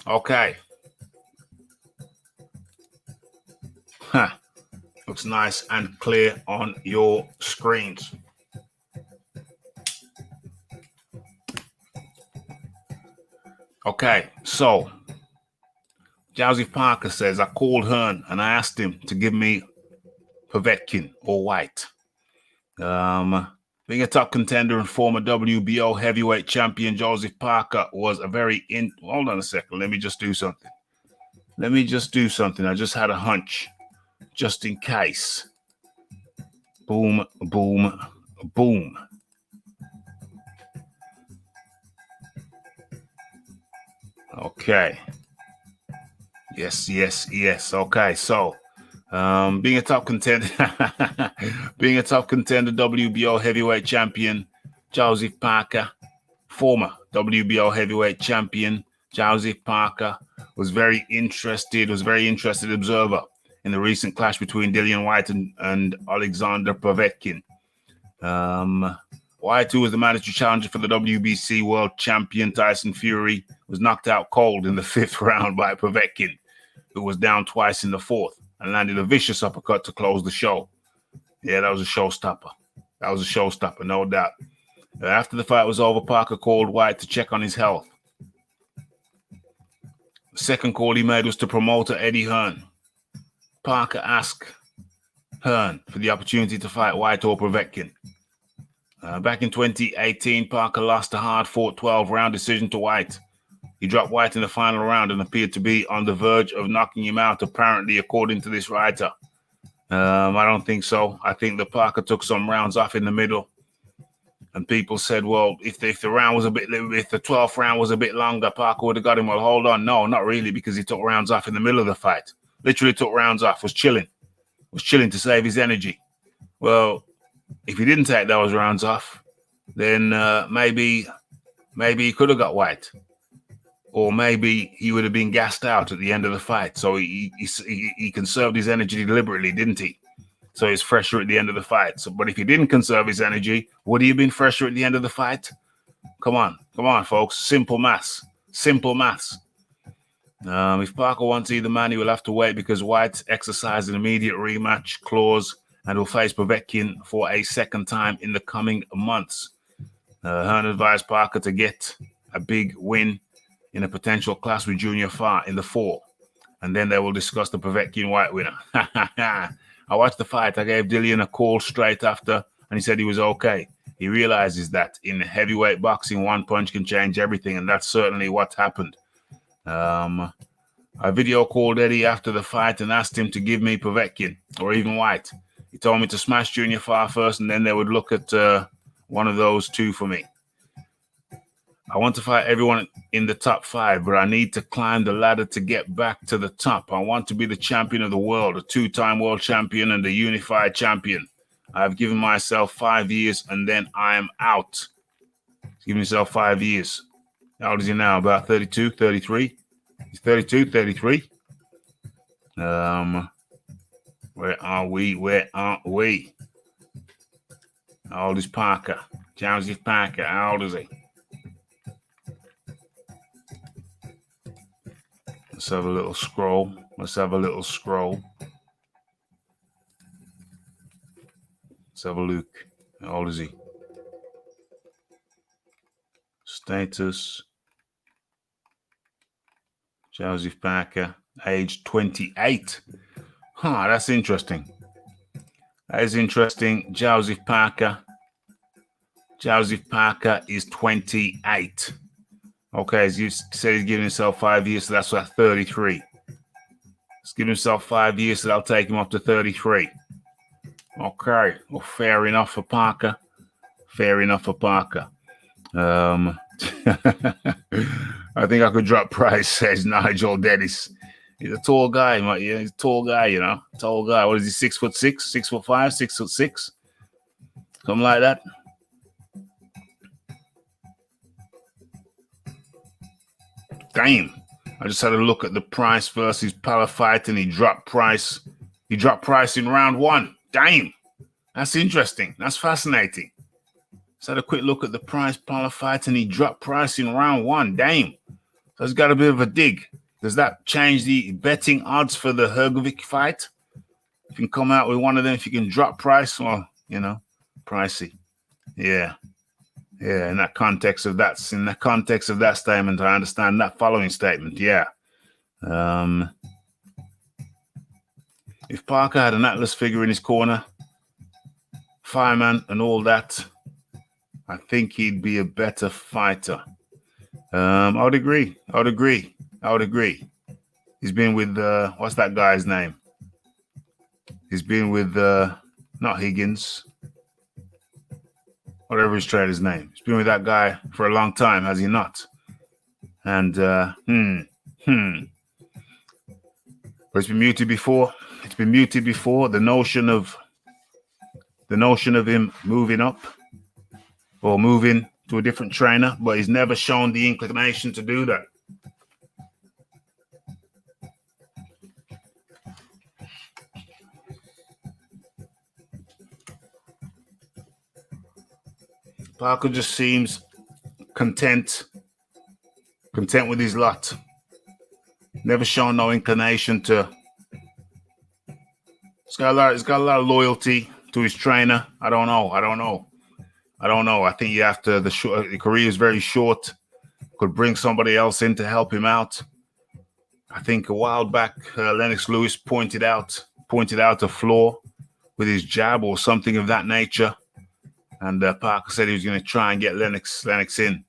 Okay. Looks nice and clear on your screens. Okay, so Joseph Parker says, I called Hearn and I asked him to give me Povetkin or White. Being a top contender and former WBO heavyweight champion, Joseph Parker was a very hold on a second. Let me just do something. I just had a hunch, just in case. Boom. Okay. Yes. Okay, so being a top contender, WBO heavyweight champion, Joseph Parker, former WBO heavyweight champion, Joseph Parker was very interested observer in the recent clash between Dillian Whyte and Alexander Povetkin. Whyte, who was the mandatory challenger for the WBC world champion Tyson Fury, was knocked out cold in the 5th round by Povetkin, who was down twice in the 4th, and landed a vicious uppercut to close the show. Yeah, that was a showstopper. No doubt. After the fight was over, Parker called Whyte to check on his health. The second call he made was to promoter Eddie Hearn. Parker asked Hearn for the opportunity to fight Whyte or Povetkin. Back in 2018, Parker lost a hard-fought 12-round decision to Whyte. He dropped Whyte in the final round and appeared to be on the verge of knocking him out, apparently, according to this writer. I don't think so. I think that Parker took some rounds off in the middle. And people said, well, if the 12th round was a bit longer, Parker would have got him. Well, hold on. No, not really, because he took rounds off in the middle of the fight. Literally took rounds off, was chilling to save his energy. Well, if he didn't take those rounds off, then maybe he could have got Whyte. or maybe he would have been gassed out at the end of the fight. So he conserved his energy deliberately, didn't he? So he's fresher at the end of the fight. So, but if he didn't conserve his energy, would he have been fresher at the end of the fight? Come on, folks. Simple maths. Simple maths. If Parker wants either man, he will have to wait because White exercised an immediate rematch clause and will face Povetkin for a second time in the coming months. Hearn advised Parker to get a big win in a potential clash with Junior Farr in the fall, and then they will discuss the Povetkin White winner. I watched the fight. I gave Dillian a call straight after, and he said he was okay. He realizes that in heavyweight boxing, one punch can change everything, and that's certainly what happened. I video called Eddie after the fight and asked him to give me Povetkin or even White. He told me to smash Junior Farr first, and then they would look at one of those two for me. I want to fight everyone in the top 5, but I need to climb the ladder to get back to the top. I want to be the champion of the world, a 2-time world champion and a unified champion. I've given myself 5 years and then I am out. Give himself 5 years. How old is he now? About 32, 33? He's 32, 33. Where are we? Where aren't we? How old is Parker? Joseph Parker. How old is he? Let's have a little scroll. Let's have a look. How old is he? Status. Joseph Parker, age 28. That's interesting. That is interesting. Joseph Parker is 28. Okay, as you said, he's giving himself 5 years, so that's what 33. Let's give himself 5 years, so that'll take him up to 33. Okay, well, fair enough for Parker. I think I could drop price, says Nigel Dennis. He's a tall guy, mate. Yeah, he's a tall guy, you know. Tall guy. What is he, 6'6", 6'5", 6'6"? Something like that. Damn. I just had a look at the price versus Pala fight, and he dropped price. He dropped price in round 1. Damn. That's interesting. That's fascinating. Just had a quick look at the price Pala fight, and he dropped price in round 1. Damn. So it's got a bit of a dig. Does that change the betting odds for the Hrgovic fight? If you can come out with one of them, if you can drop price, well, you know, pricey. Yeah. Yeah, in the context of that statement, I understand that following statement. Yeah. If Parker had an Atlas figure in his corner, fireman and all that, I think he'd be a better fighter. I would agree. He's been with what's that guy's name? He's been with not Higgins. Whatever his trainer's name. He's been with that guy for a long time, has he not? And but it's been muted before. The notion of him moving up or moving to a different trainer, but he's never shown the inclination to do that. Parker just seems content with his lot. Never shown no inclination to. He's got a lot of loyalty to his trainer. I don't know. I think you have to. The career is very short. Could bring somebody else in to help him out. I think a while back, Lennox Lewis pointed out a flaw with his jab or something of that nature. And Parker said he was going to try and get Lennox in.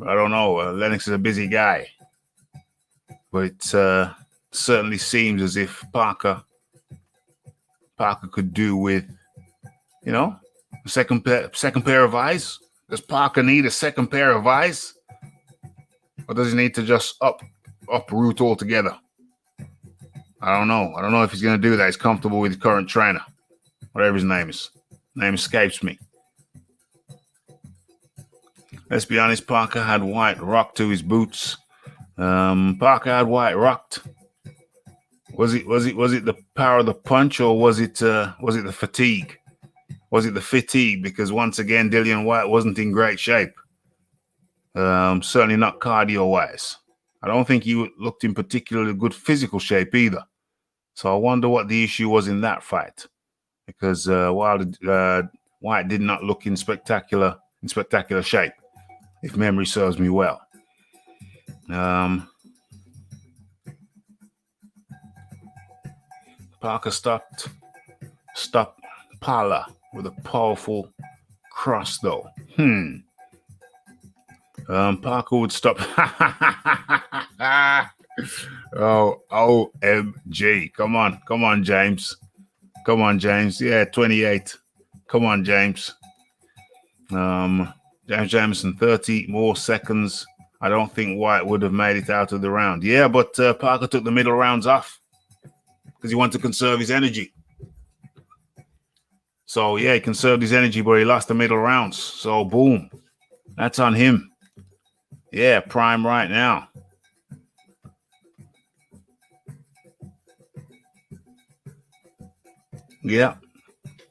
I don't know. Lennox is a busy guy. But it certainly seems as if Parker could do with, you know, a second pair of eyes. Does Parker need a second pair of eyes? Or does he need to just uproot altogether? I don't know. I don't know if he's going to do that. He's comfortable with his current trainer. Whatever his name is. Name escapes me. Let's be honest, Parker had White rocked to his boots. Parker had White rocked. Was it the power of the punch, or was it the fatigue? Was it the fatigue? Because once again, Dillian White wasn't in great shape. Certainly not cardio-wise. I don't think he looked in particularly good physical shape either. So I wonder what the issue was in that fight. Because while White did not look in spectacular shape, if memory serves me well. Parker stopped Parler with a powerful cross, though. Parker would stop. Oh, OMG. Come on, James. Come on, James. Yeah, 28. Come on, James. James Jamison, 30 more seconds. I don't think White would have made it out of the round. Yeah, but Parker took the middle rounds off because he wanted to conserve his energy. So, yeah, he conserved his energy, but he lost the middle rounds. So, boom. That's on him. Yeah, prime right now. Yeah.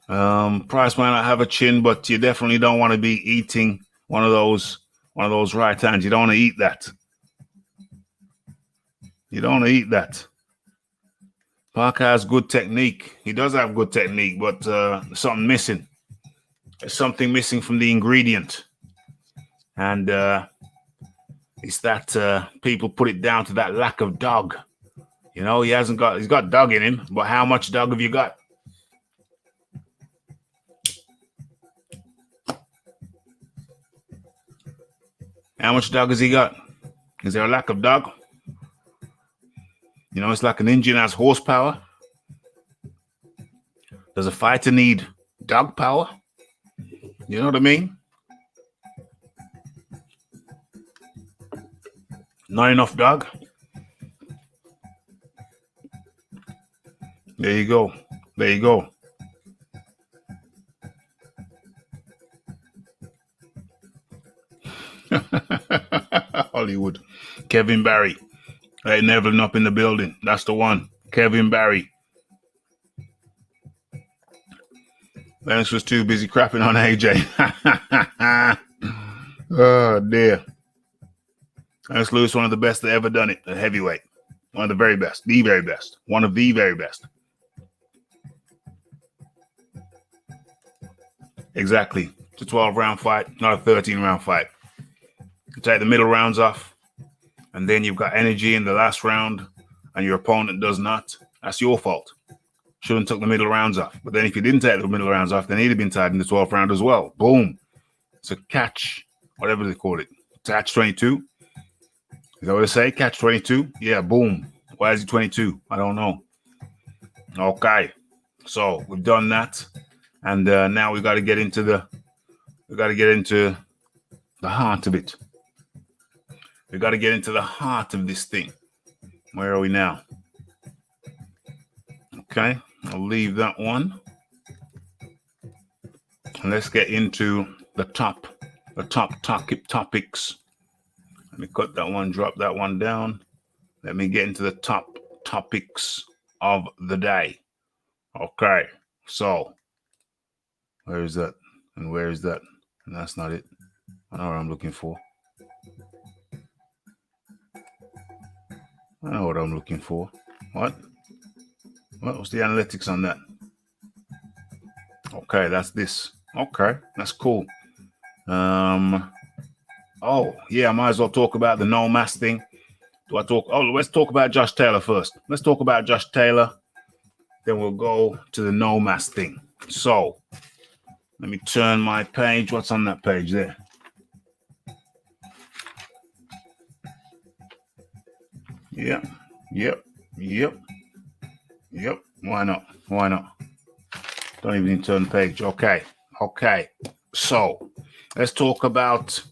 Price might not have a chin, but you definitely don't want to be eating one of those right hands. You don't want to eat that. You don't want to eat that. Parker has good technique. He does have good technique, but there's something missing. There's something missing from the ingredient. And it's that people put it down to that lack of dog. You know, he's got dog in him, but how much dog have you got? How much dog has he got? Is there a lack of dog? You know, it's like an engine has horsepower. Does a fighter need dog power? You know what I mean? Not enough dog. There you go. There you go. Hollywood. Kevin Barry. Hey, Nevlin up in the building. That's the one. Kevin Barry. Lennox was too busy crapping on AJ. Oh, dear. Lennox Lewis, one of the best that ever done it at heavyweight. One of the very best. The very best. One of the very best. Exactly. It's a 12-round fight, not a 13-round fight. You take the middle rounds off, and then you've got energy in the last round, and your opponent does not. That's your fault. Shouldn't have took the middle rounds off. But then if you didn't take the middle rounds off, then he'd have been tied in the 12th round as well. Boom. It's a catch, whatever they call it. Catch 22. Is that what they say? Catch 22? Yeah, boom. Why is it 22? I don't know. Okay. So we've done that. And now we got to get into the heart of it. We got to get into the heart of this thing. Where are we now? Okay, I'll leave that one. And let's get into the top topics. Let me cut that one, drop that one down. Let me get into the top topics of the day. Okay, so where is that? And where is that? And that's not it. I know what I'm looking for. I know what I'm looking for. What? What's the analytics on that? Okay, that's this. Okay, that's cool. Oh, yeah, I might as well talk about the no mask thing. Let's talk about Josh Taylor first. Let's talk about Josh Taylor. Then we'll go to the no mask thing. So, let me turn my page. What's on that page there? Yep. Why not? Don't even need to turn the page. Okay. So, let's talk about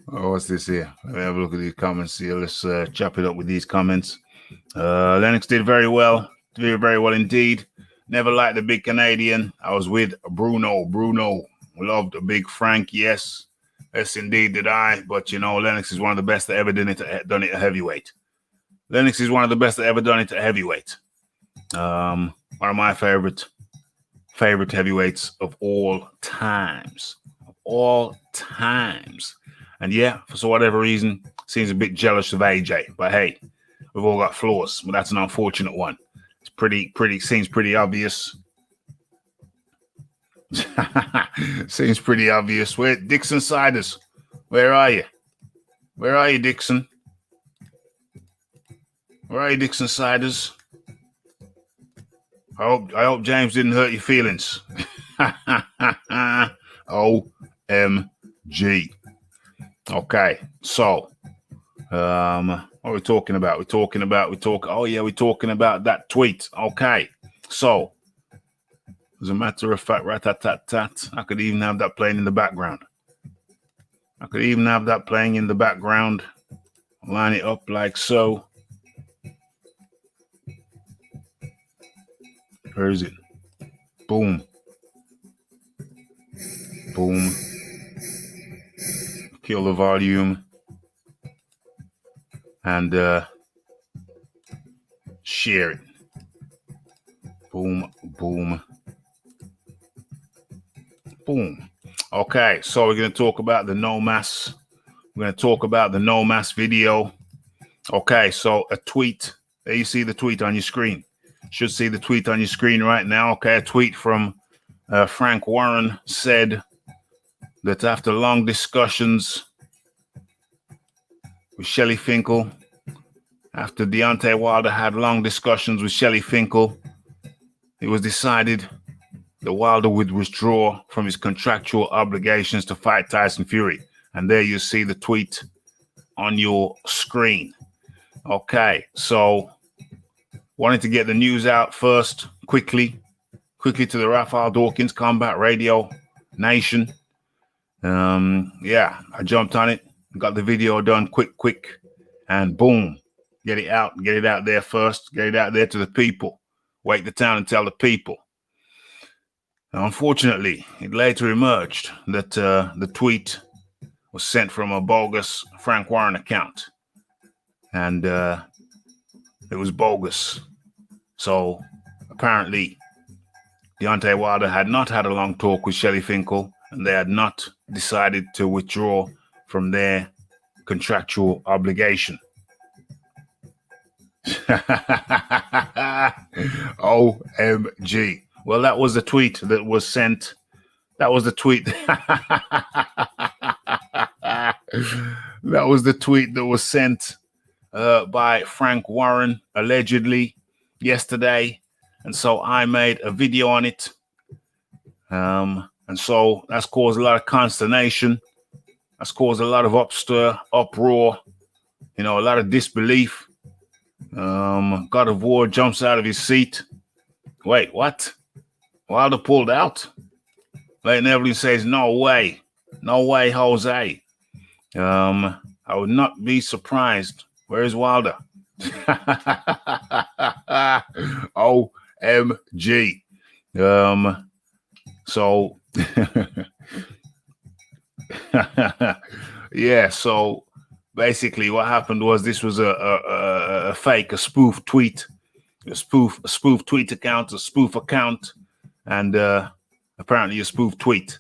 what's this here? Let me have a look at these comments here. Let's chop it up with these comments. Lennox did very well. Did very well indeed. Never liked the big Canadian. I was with Bruno. Loved the big Frank, yes. Yes, indeed did I. But, you know, Lennox is one of the best that ever done it at heavyweight. Lennox is one of the best that ever done it at heavyweight. One of my favorite heavyweights of all times. Of all times. And yeah, for whatever reason, seems a bit jealous of AJ. But hey, we've all got flaws. But that's an unfortunate one. It's seems pretty obvious. Seems pretty obvious. Where Dixon Siders? Where are you? Where are you, Dixon? Where are you, Dixon Siders? I hope James didn't hurt your feelings. OMG. Okay, so what are we talking about? We're talking about that tweet. Okay, so as a matter of fact, rat-tat-tat-tat, I could even have that playing in the background. Line it up like so. Where is it? Boom. Boom. Kill the volume. And share it. Boom, boom, boom. Okay, so we're going to talk about the no mass. We're going to talk about the no mass video. Okay, so a tweet. There you see the tweet on your screen. Should see the tweet on your screen right now. Okay, a tweet from Frank Warren said that after long discussions with Shelly Finkel, after Deontay Wilder had long discussions with Shelly Finkel, it was decided that Wilder would withdraw from his contractual obligations to fight Tyson Fury. And there you see the tweet on your screen. Okay, so wanted to get the news out first, quickly to the Raphael Dawkins Combat Radio Nation. Yeah, I jumped on it, got the video done quick, and boom, get it out there first, get it out there to the people. Wake the town and tell the people. Now, unfortunately, it later emerged that the tweet was sent from a bogus Frank Warren account. And it was bogus. So apparently, Deontay Wilder had not had a long talk with Shelly Finkel, and they had not decided to withdraw from their contractual obligation. OMG. Well, that was the tweet that was sent. That was the tweet. That was the tweet that was sent by Frank Warren, allegedly, yesterday. And so I made a video on it. And so that's caused a lot of consternation. That's caused a lot of uproar, a lot of disbelief. God of War jumps out of his seat. Wait, what? Wilder pulled out? Leighton Evelyn says, no way, Jose. I would not be surprised. Where's Wilder? OMG. So, yeah, so basically what happened was this was a fake, a spoof tweet, a spoof tweet account, a spoof account, and apparently a spoof tweet.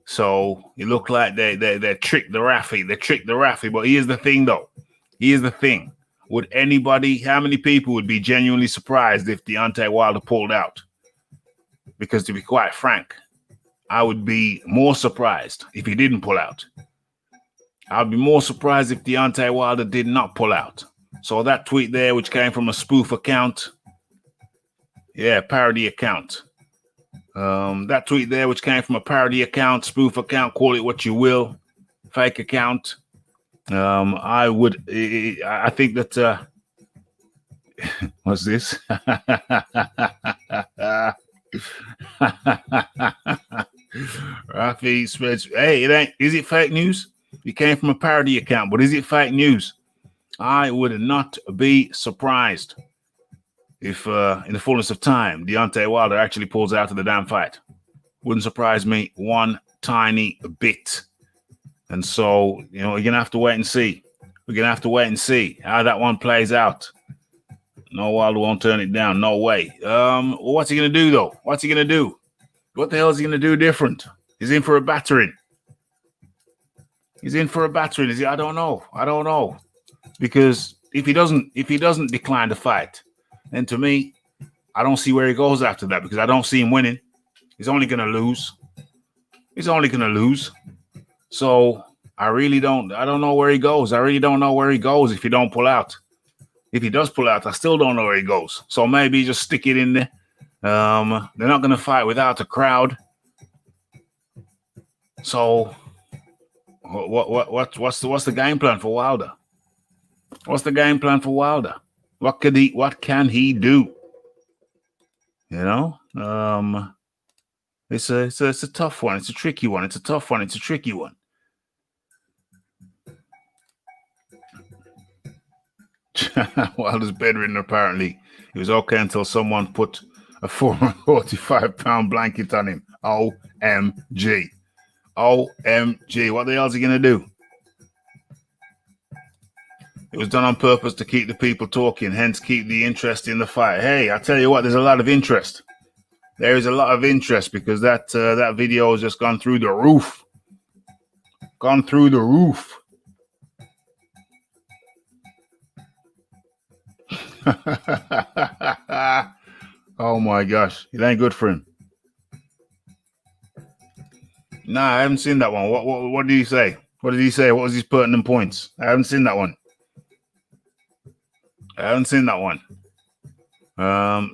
So it looked like they tricked the Rafi. They tricked the Rafi. But here's the thing, though. Here's the thing. Would anybody, how many people would be genuinely surprised if Deontay Wilder pulled out? Because to be quite frank, I would be more surprised if he didn't pull out. I'd be more surprised if Deontay Wilder did not pull out. So that tweet there, which came from a spoof account, parody account. That tweet there, which came from a parody account, spoof account, call it what you will, fake account. I think that, what's this? Rafi spreads, hey, is it fake news? It came from a parody account, but is it fake news? I would not be surprised if in the fullness of time, Deontay Wilder actually pulls out of the damn fight. Wouldn't surprise me one tiny bit. And so, you know, we're going to have to wait and see. We're going to have to wait and see how that one plays out. No, Wilder won't turn it down. No way. What's he going to do, though? What's he going to do? What the hell is he going to do different? He's in for a battering. He's in for a battering. Is he? I don't know. I don't know. Because if he doesn't decline the fight, then to me, I don't see where he goes after that, because I don't see him winning. He's only going to lose. He's only going to lose. So I don't know where he goes. I really don't know where he goes if he don't pull out. If he does pull out, I still don't know where he goes. So maybe just stick it in there. They're not going to fight without a crowd. So what's the game plan for Wilder? What's the game plan for Wilder? What can he do? You know? It's a tough one. It's a tricky one. It's a tough one. It's a tricky one. Wilder's bedridden, apparently. He was okay until someone put a 445-pound blanket on him. OMG. OMG. What the hell is he going to do? It was done on purpose to keep the people talking, hence keep the interest in the fight. Hey, I tell you what, there's a lot of interest. There is a lot of interest because that video has just gone through the roof. Gone through the roof. Oh my gosh, it ain't good for him. Nah, I haven't seen that one. What did he say? What did he say? What was his pertinent points? I haven't seen that one.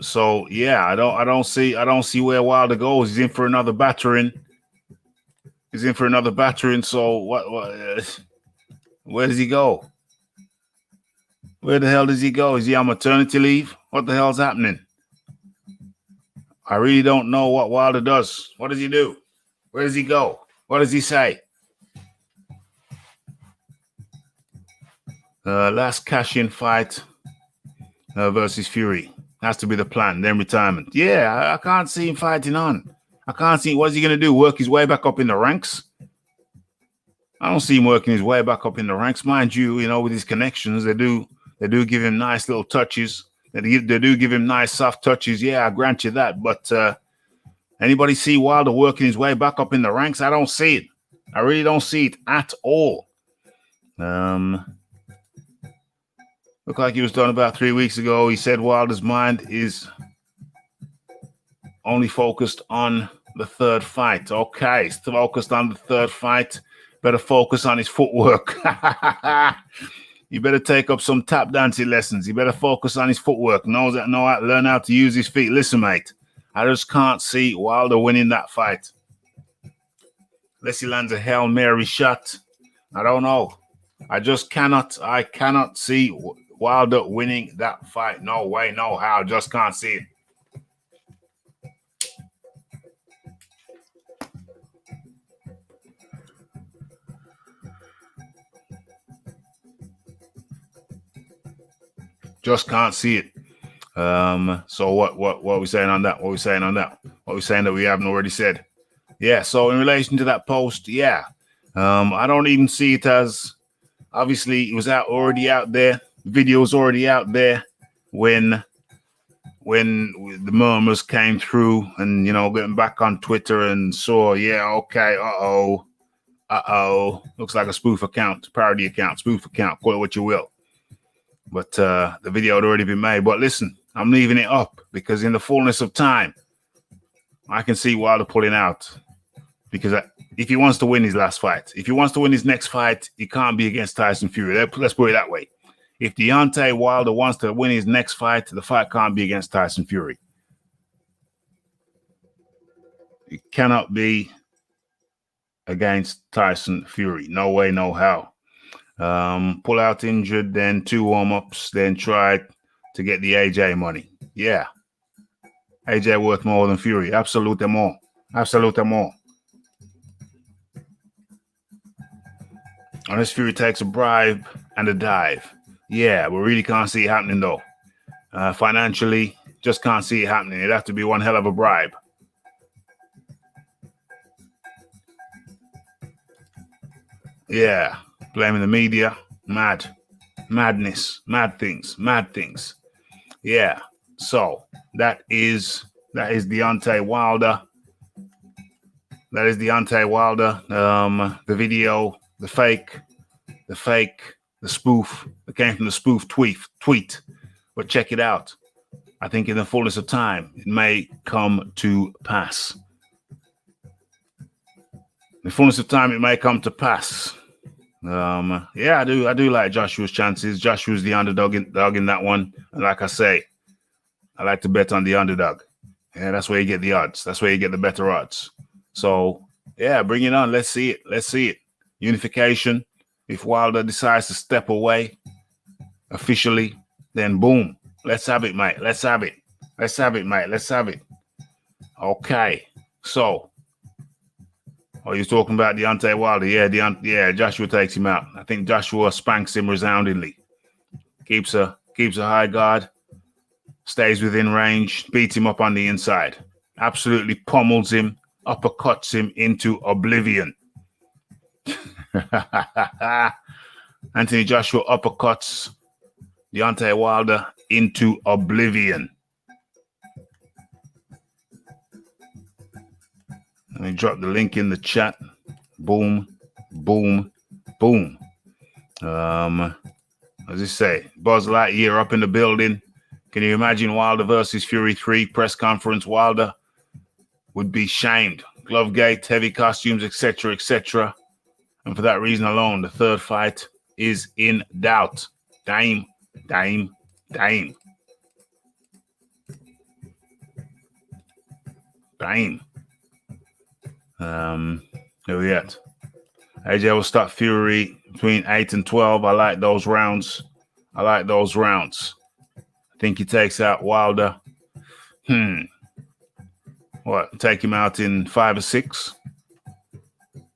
So yeah, I don't see where Wilder goes. He's in for another battering. So what where does he go? Where the hell does he go? Is he on maternity leave? What the hell's happening? I really don't know what Wilder does. What does he do? Where does he go? What does he say? Last cash-in fight versus Fury. Has to be the plan, then retirement. Yeah, I can't see him fighting on. I can't see what's he going to do, work his way back up in the ranks? I don't see him working his way back up in the ranks. Mind you, you know, with his connections, they do give him nice little touches. They do give him nice soft touches. Yeah, I grant you that. But anybody see Wilder working his way back up in the ranks? I don't see it. I really don't see it at all. Looked like he was done about 3 weeks ago. He said Wilder's mind is only focused on the third fight. Okay, he's focused on the third fight. Better focus on his footwork. You better take up some tap dancing lessons. You better focus on his footwork. Learn how to use his feet. Listen, mate, I just can't see Wilder winning that fight. Unless he lands a Hail Mary shot. I don't know. I cannot see Wilder winning that fight. No way, no how. Just can't see it. Just can't see it. So what are we saying on that? What are we saying that we haven't already said? Yeah, so in relation to that post, yeah. I don't even see it as, obviously it was already out there. Videos already out there when the murmurs came through, and getting back on Twitter and saw, yeah, okay, looks like a spoof account, parody account, spoof account, call it what you will. But the video had already been made. But listen, I'm leaving it up because in the fullness of time, I can see Wilder pulling out. Because if he wants to win his last fight, if he wants to win his next fight, he can't be against Tyson Fury. Let's put it that way. If Deontay Wilder wants to win his next fight, the fight can't be against Tyson Fury. It cannot be against Tyson Fury. No way, no how. Pull out injured, then 2 warm-ups, then try to get the AJ money. Yeah. AJ worth more than Fury. Absolutely more. Absolutely more. Unless Fury takes a bribe and a dive. Yeah, we really can't see it happening though. Financially, just can't see it happening. It'd have to be one hell of a bribe. Yeah, blaming the media. Madness, mad things. Yeah. So that is Deontay Wilder. That is Deontay Wilder. The video, the fake, the spoof that came from the spoof tweet. But check it out. I think in the fullness of time, it may come to pass. In the fullness of time, it may come to pass. Yeah, I do like Joshua's chances. Joshua's the underdog in that one. And like I say, I like to bet on the underdog. Yeah, that's where you get the odds. That's where you get the better odds. So, yeah, bring it on. Let's see it. Unification. If Wilder decides to step away officially, then boom. Let's have it, mate. Let's have it. Okay. So, you're talking about Deontay Wilder. Yeah, Joshua takes him out. I think Joshua spanks him resoundingly. Keeps a high guard. Stays within range. Beats him up on the inside. Absolutely pummels him. Uppercuts him into oblivion. Anthony Joshua uppercuts Deontay Wilder into oblivion. Let me drop the link in the chat. Boom. As I say, Buzz Lightyear up in the building. Can you imagine Wilder versus Fury 3 press conference? Wilder would be shamed. Glovegate, heavy costumes, etc. And for that reason alone, the third fight is in doubt. Dame. Who we at? AJ will start Fury between 8 and 12. I like those rounds. I think he takes out Wilder. What? Take him out in 5 or 6?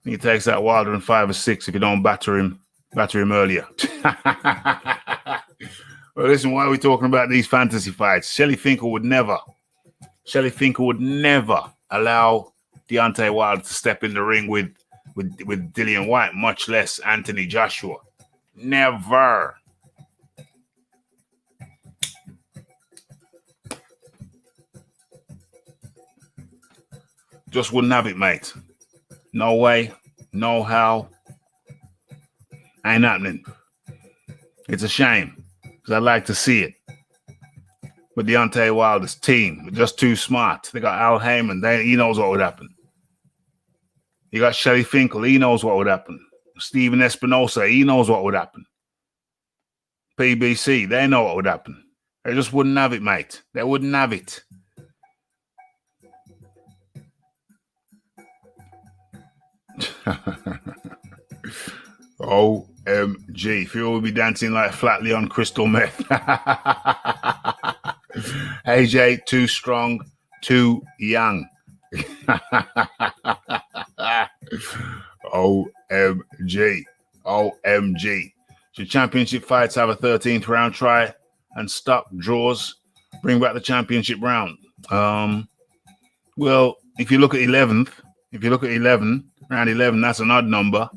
He takes out Wilder in 5 or 6 if you don't batter him earlier. Well, listen, why are we talking about these fantasy fights? Shelly Finkel would never allow Deontay Wilder to step in the ring with Dillian White, much less Anthony Joshua. Never. Just wouldn't have it, mate. No way, no how. Ain't happening. It's a shame, because I'd like to see it. But Deontay Wilder's team, they're just too smart. They got Al Heyman. He knows what would happen. You got Shelly Finkel. He knows what would happen. Steven Espinosa. He knows what would happen. PBC. They know what would happen. They just wouldn't have it, mate. They wouldn't have it. OMG. Fury will be dancing like Flatley on crystal meth. AJ, too strong, too young. OMG. Should championship fights have a 13th round try and stop draws? Bring back the championship round. Well, if you look at 11th, round 11, that's an odd number.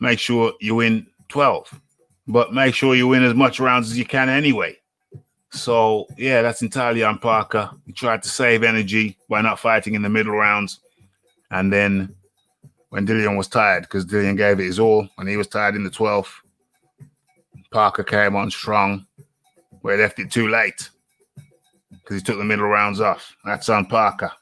Make sure you win 12, but make sure you win as much rounds as you can anyway. So, yeah, that's entirely on Parker. He tried to save energy by not fighting in the middle rounds. And then when Dillian was tired, because Dillian gave it his all, and he was tired in the 12th, Parker came on strong, where he left it too late because he took the middle rounds off. That's on Parker.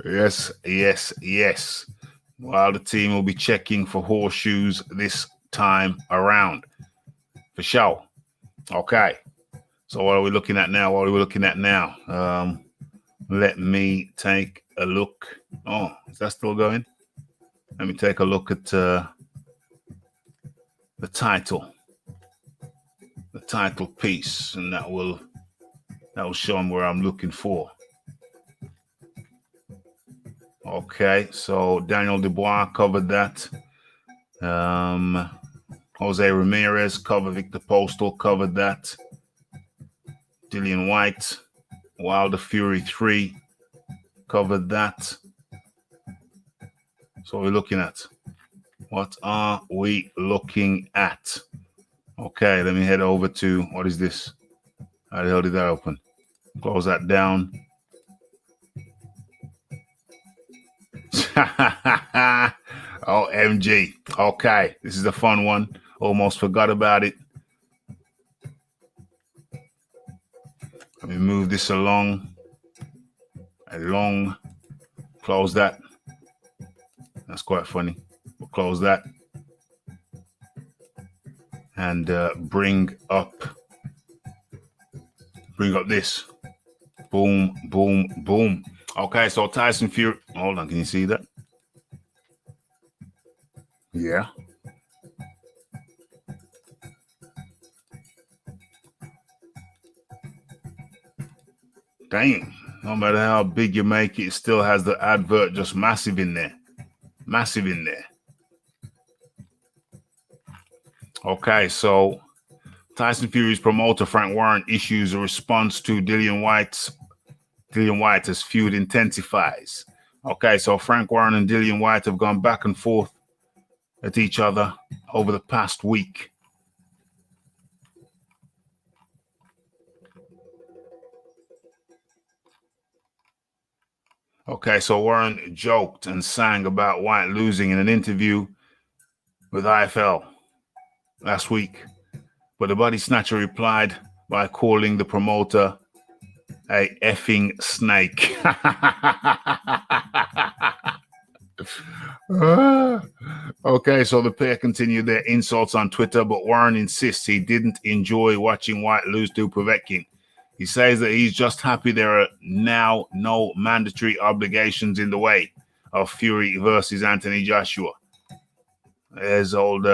Yes. While the team will be checking for horseshoes this time around. For sure. Okay. So what are we looking at now? Let me take a look. Oh, is that still going? Let me take a look at the title piece, and that will show them where I'm looking for. Okay, so Daniel Dubois covered that. Jose Ramirez, cover Victor Postal, covered that. Dillian White, Wilder Fury 3, covered that. So we're looking at. What are we looking at? Okay, let me head over to, what is this? How the hell did that open? Close that down. OMG. Okay, this is a fun one. Almost forgot about it. Let me move this along. Close that. That's quite funny. We'll close that. And bring up this. Boom, boom, boom. Okay, so Tyson Fury. Hold on, can you see that? Yeah. Dang. No matter how big you make it, it still has the advert just massive in there. Massive in there. Okay, so Tyson Fury's promoter Frank Warren issues a response to Dillian White as feud intensifies. Okay, so Frank Warren and Dillian White have gone back and forth at each other over the past week. Okay, so Warren joked and sang about White losing in an interview with IFL last week, but the body snatcher replied by calling the promoter a effing snake. Okay, so the pair continued their insults on Twitter, but Warren insists he didn't enjoy watching White lose to Povetkin. He says that he's just happy there are now no mandatory obligations in the way of Fury versus Anthony Joshua. There's old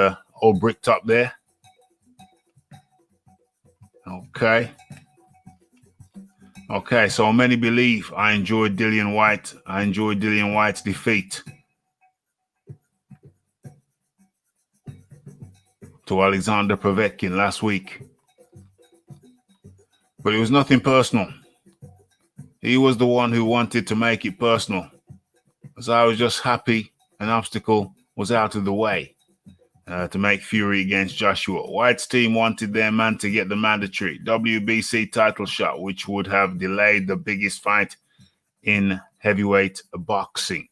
brick top there. Okay, so many believe I enjoyed Dillian White's defeat to Alexander Povetkin last week. But it was nothing personal. He was the one who wanted to make it personal, as I was just happy an obstacle was out of the way to make Fury against Joshua. White's team wanted their man to get the mandatory WBC title shot, which would have delayed the biggest fight in heavyweight boxing.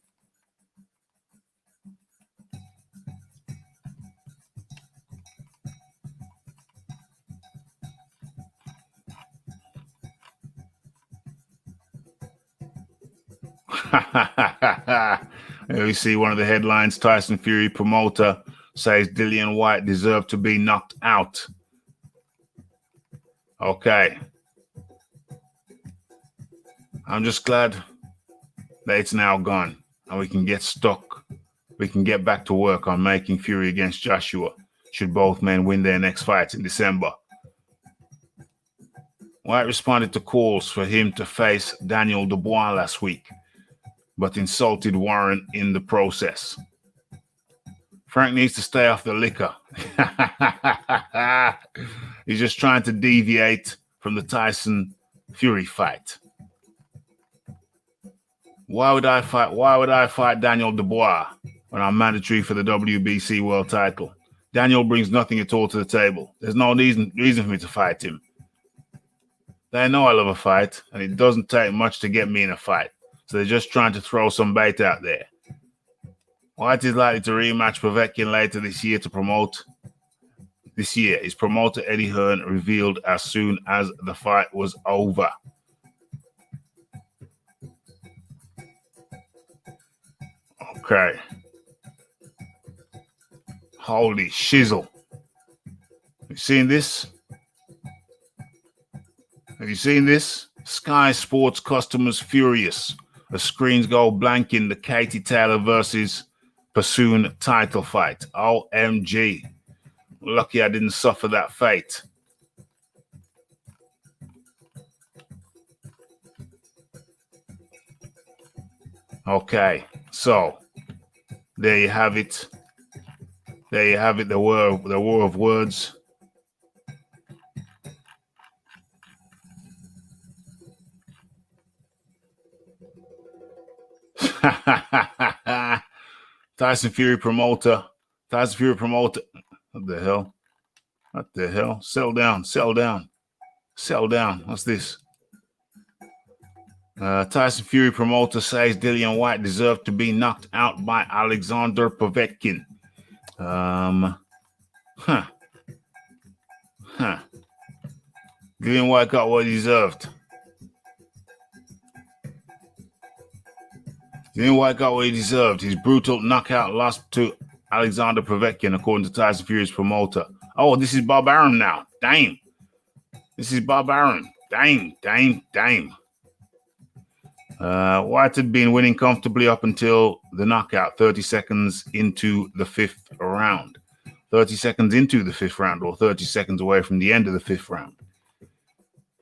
Here we see one of the headlines. Tyson Fury promoter says Dillian White deserved to be knocked out. Okay. I'm just glad that it's now gone and we can get stuck. We can get back to work on making Fury against Joshua should both men win their next fights in December. White responded to calls for him to face Daniel Dubois last week, but insulted Warren in the process. Frank needs to stay off the liquor. He's just trying to deviate from the Tyson Fury fight. Why would I fight Daniel Dubois when I'm mandatory for the WBC world title? Daniel brings nothing at all to the table. There's no reason for me to fight him. They know I love a fight, and it doesn't take much to get me in a fight. So they're just trying to throw some bait out there. White is likely to rematch Povetkin later this year to promote. This year, his promoter Eddie Hearn revealed as soon as the fight was over. Okay. Holy shizzle. You seen this? Have you seen this? Sky Sports customers furious. The screens go blank in the Katie Taylor versus Pursoon title fight. OMG. Lucky I didn't suffer that fate. Okay, so there you have it. There you have it, the war of words. Tyson Fury promoter. Tyson Fury promoter. What the hell? What the hell? Settle down. Settle down. Settle down. What's this? Tyson Fury promoter says Dillian White deserved to be knocked out by Alexander Povetkin. Dillian White got what he deserved. Dillian White got what he deserved. His brutal knockout loss to Alexander Povetkin, according to Tyson Fury's promoter. Oh, this is Bob Arum now. Damn. This is Bob Arum. Damn. White had been winning comfortably up until the knockout 30 seconds into the fifth round. 30 seconds into the fifth round, or 30 seconds away from the end of the fifth round.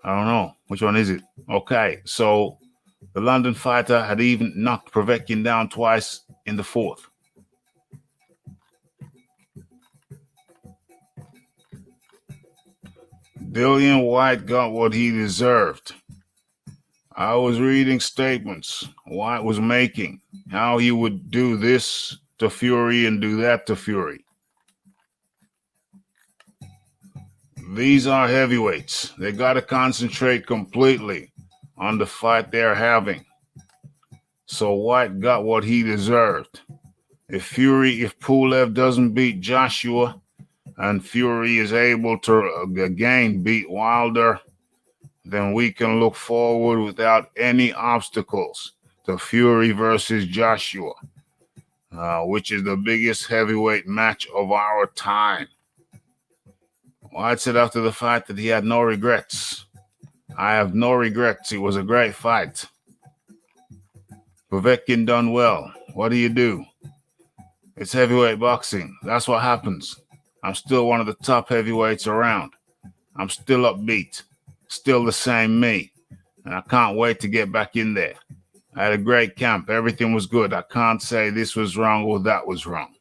I don't know. Which one is it? Okay, so the London fighter had even knocked Povetkin down twice in the fourth. Dillian White got what he deserved. I was reading statements White was making, how he would do this to Fury and do that to Fury. These are heavyweights. They got to concentrate completely on the fight they're having. So White got what he deserved. If Pulev doesn't beat Joshua and Fury is able to again beat Wilder, then we can look forward without any obstacles to Fury versus Joshua, which is the biggest heavyweight match of our time. White said after the fight that he had no regrets. I have no regrets. It was a great fight. Povetkin done well. What do? It's heavyweight boxing. That's what happens. I'm still one of the top heavyweights around. I'm still upbeat. Still the same me. And I can't wait to get back in there. I had a great camp. Everything was good. I can't say this was wrong or that was wrong.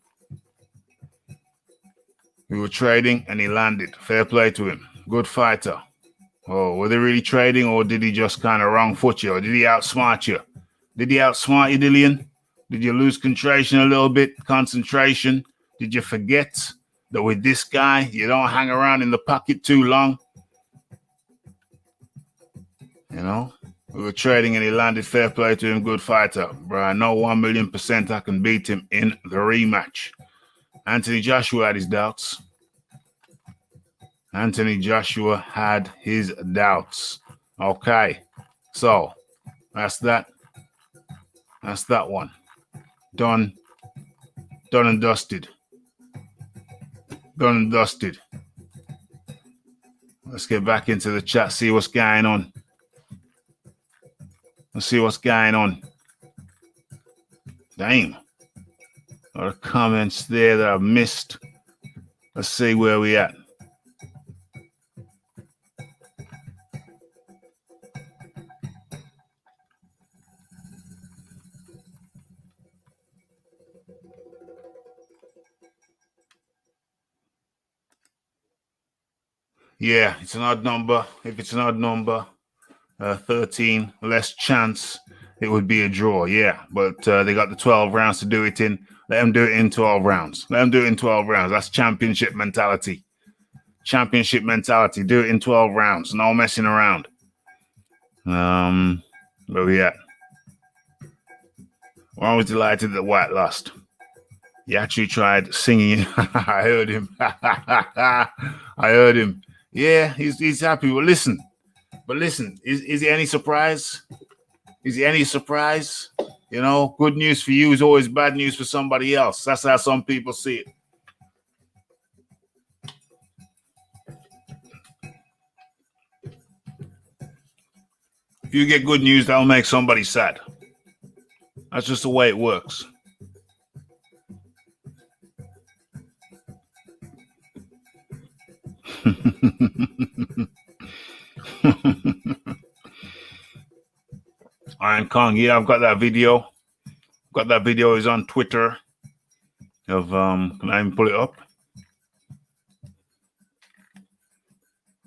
We were trading and he landed. Fair play to him. Good fighter. Oh, were they really trading or did he just kind of wrong foot you? Or did he outsmart you? Did he outsmart you, Dillian? Did you lose concentration a little bit? Concentration? Did you forget that with this guy, you don't hang around in the pocket too long? You know, we were trading and he landed. Fair play to him. Good fighter. Bro, I know 1,000,000% I can beat him in the rematch. Anthony Joshua had his doubts. Anthony Joshua had his doubts. Okay, so that's that. That's that one. Done and dusted. Done and dusted. Let's get back into the chat, see what's going on. Let's see what's going on. Damn. A lot of comments there that I've missed. Let's see where we at. Yeah, it's an odd number. If it's an odd number, 13, less chance it would be a draw. Yeah, but they got the 12 rounds to do it in. Let them do it in 12 rounds. Let them do it in 12 rounds. That's championship mentality. Championship mentality. Do it in 12 rounds. No messing around. Where we at? I was delighted that White lost. He actually tried singing. I heard him. I heard him. Yeah, he's happy. But listen, is he any surprise? Is he any surprise? You know, good news for you is always bad news for somebody else. That's how some people see it. If you get good news, that'll make somebody sad. That's just the way it works. Iron Kong, yeah, I've got that video. Got that video. Is on Twitter. of can I even pull it up?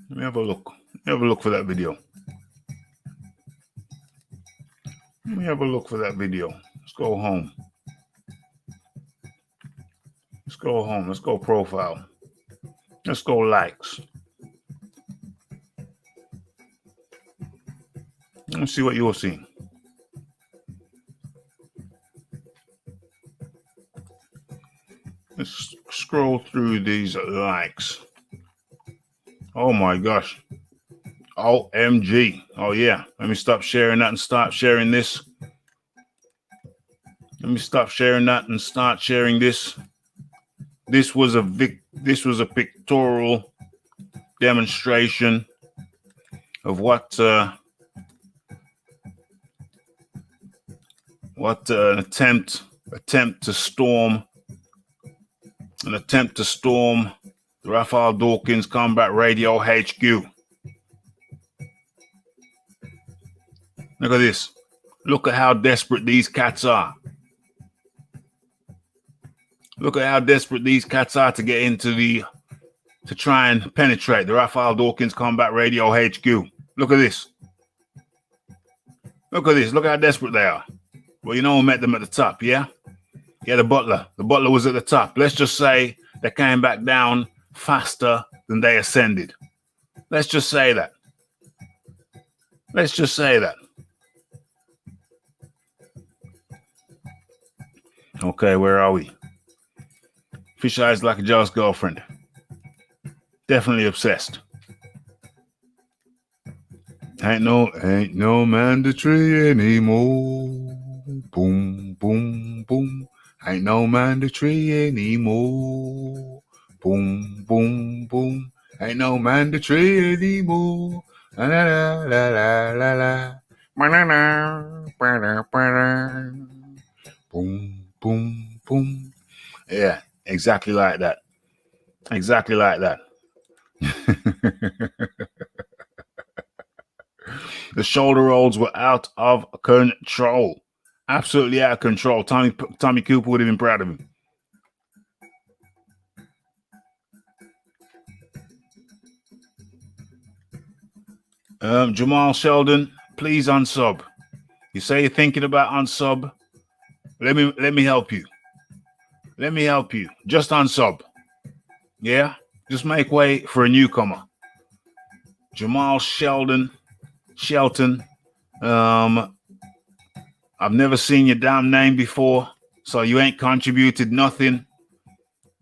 Let me have a look. Let me have a look for that video. Let me have a look for that video. Let's go home. Let's go home. Let's go profile. Let's go likes. Let me see what you're seeing. Let's scroll through these likes. Oh my gosh. OMG. Oh yeah. Let me stop sharing that and start sharing this. Let me stop sharing that and start sharing this. This was a pictorial demonstration of what an attempt to storm the Raphael Dawkins Combat Radio HQ. Look at this. Look at how desperate these cats are. Look at how desperate these cats are to get into to try and penetrate the Raphael Dawkins Combat Radio HQ. Look at this. Look at this. Look how desperate they are. Well, you know who met them at the top, yeah? Yeah, the butler. The butler was at the top. Let's just say they came back down faster than they ascended. Let's just say that. Let's just say that. Okay, where are we? Fish eyes like a Joe's girlfriend. Definitely obsessed. Ain't no mandatory anymore. Boom, boom, boom. Ain't no mandatory anymore. Boom, boom, boom. Ain't no mandatory anymore. La la la la la la. Boom, boom, boom. Yeah, exactly like that. Exactly like that. The shoulder rolls were out of control. Absolutely out of control. Tommy Cooper would have been proud of him. Jamal Sheldon, please unsub. You say you're thinking about unsub. Let me help you. Let me help you. Just unsub. Yeah? Just make way for a newcomer. Jamal Shelton. I've never seen your damn name before, so you ain't contributed nothing.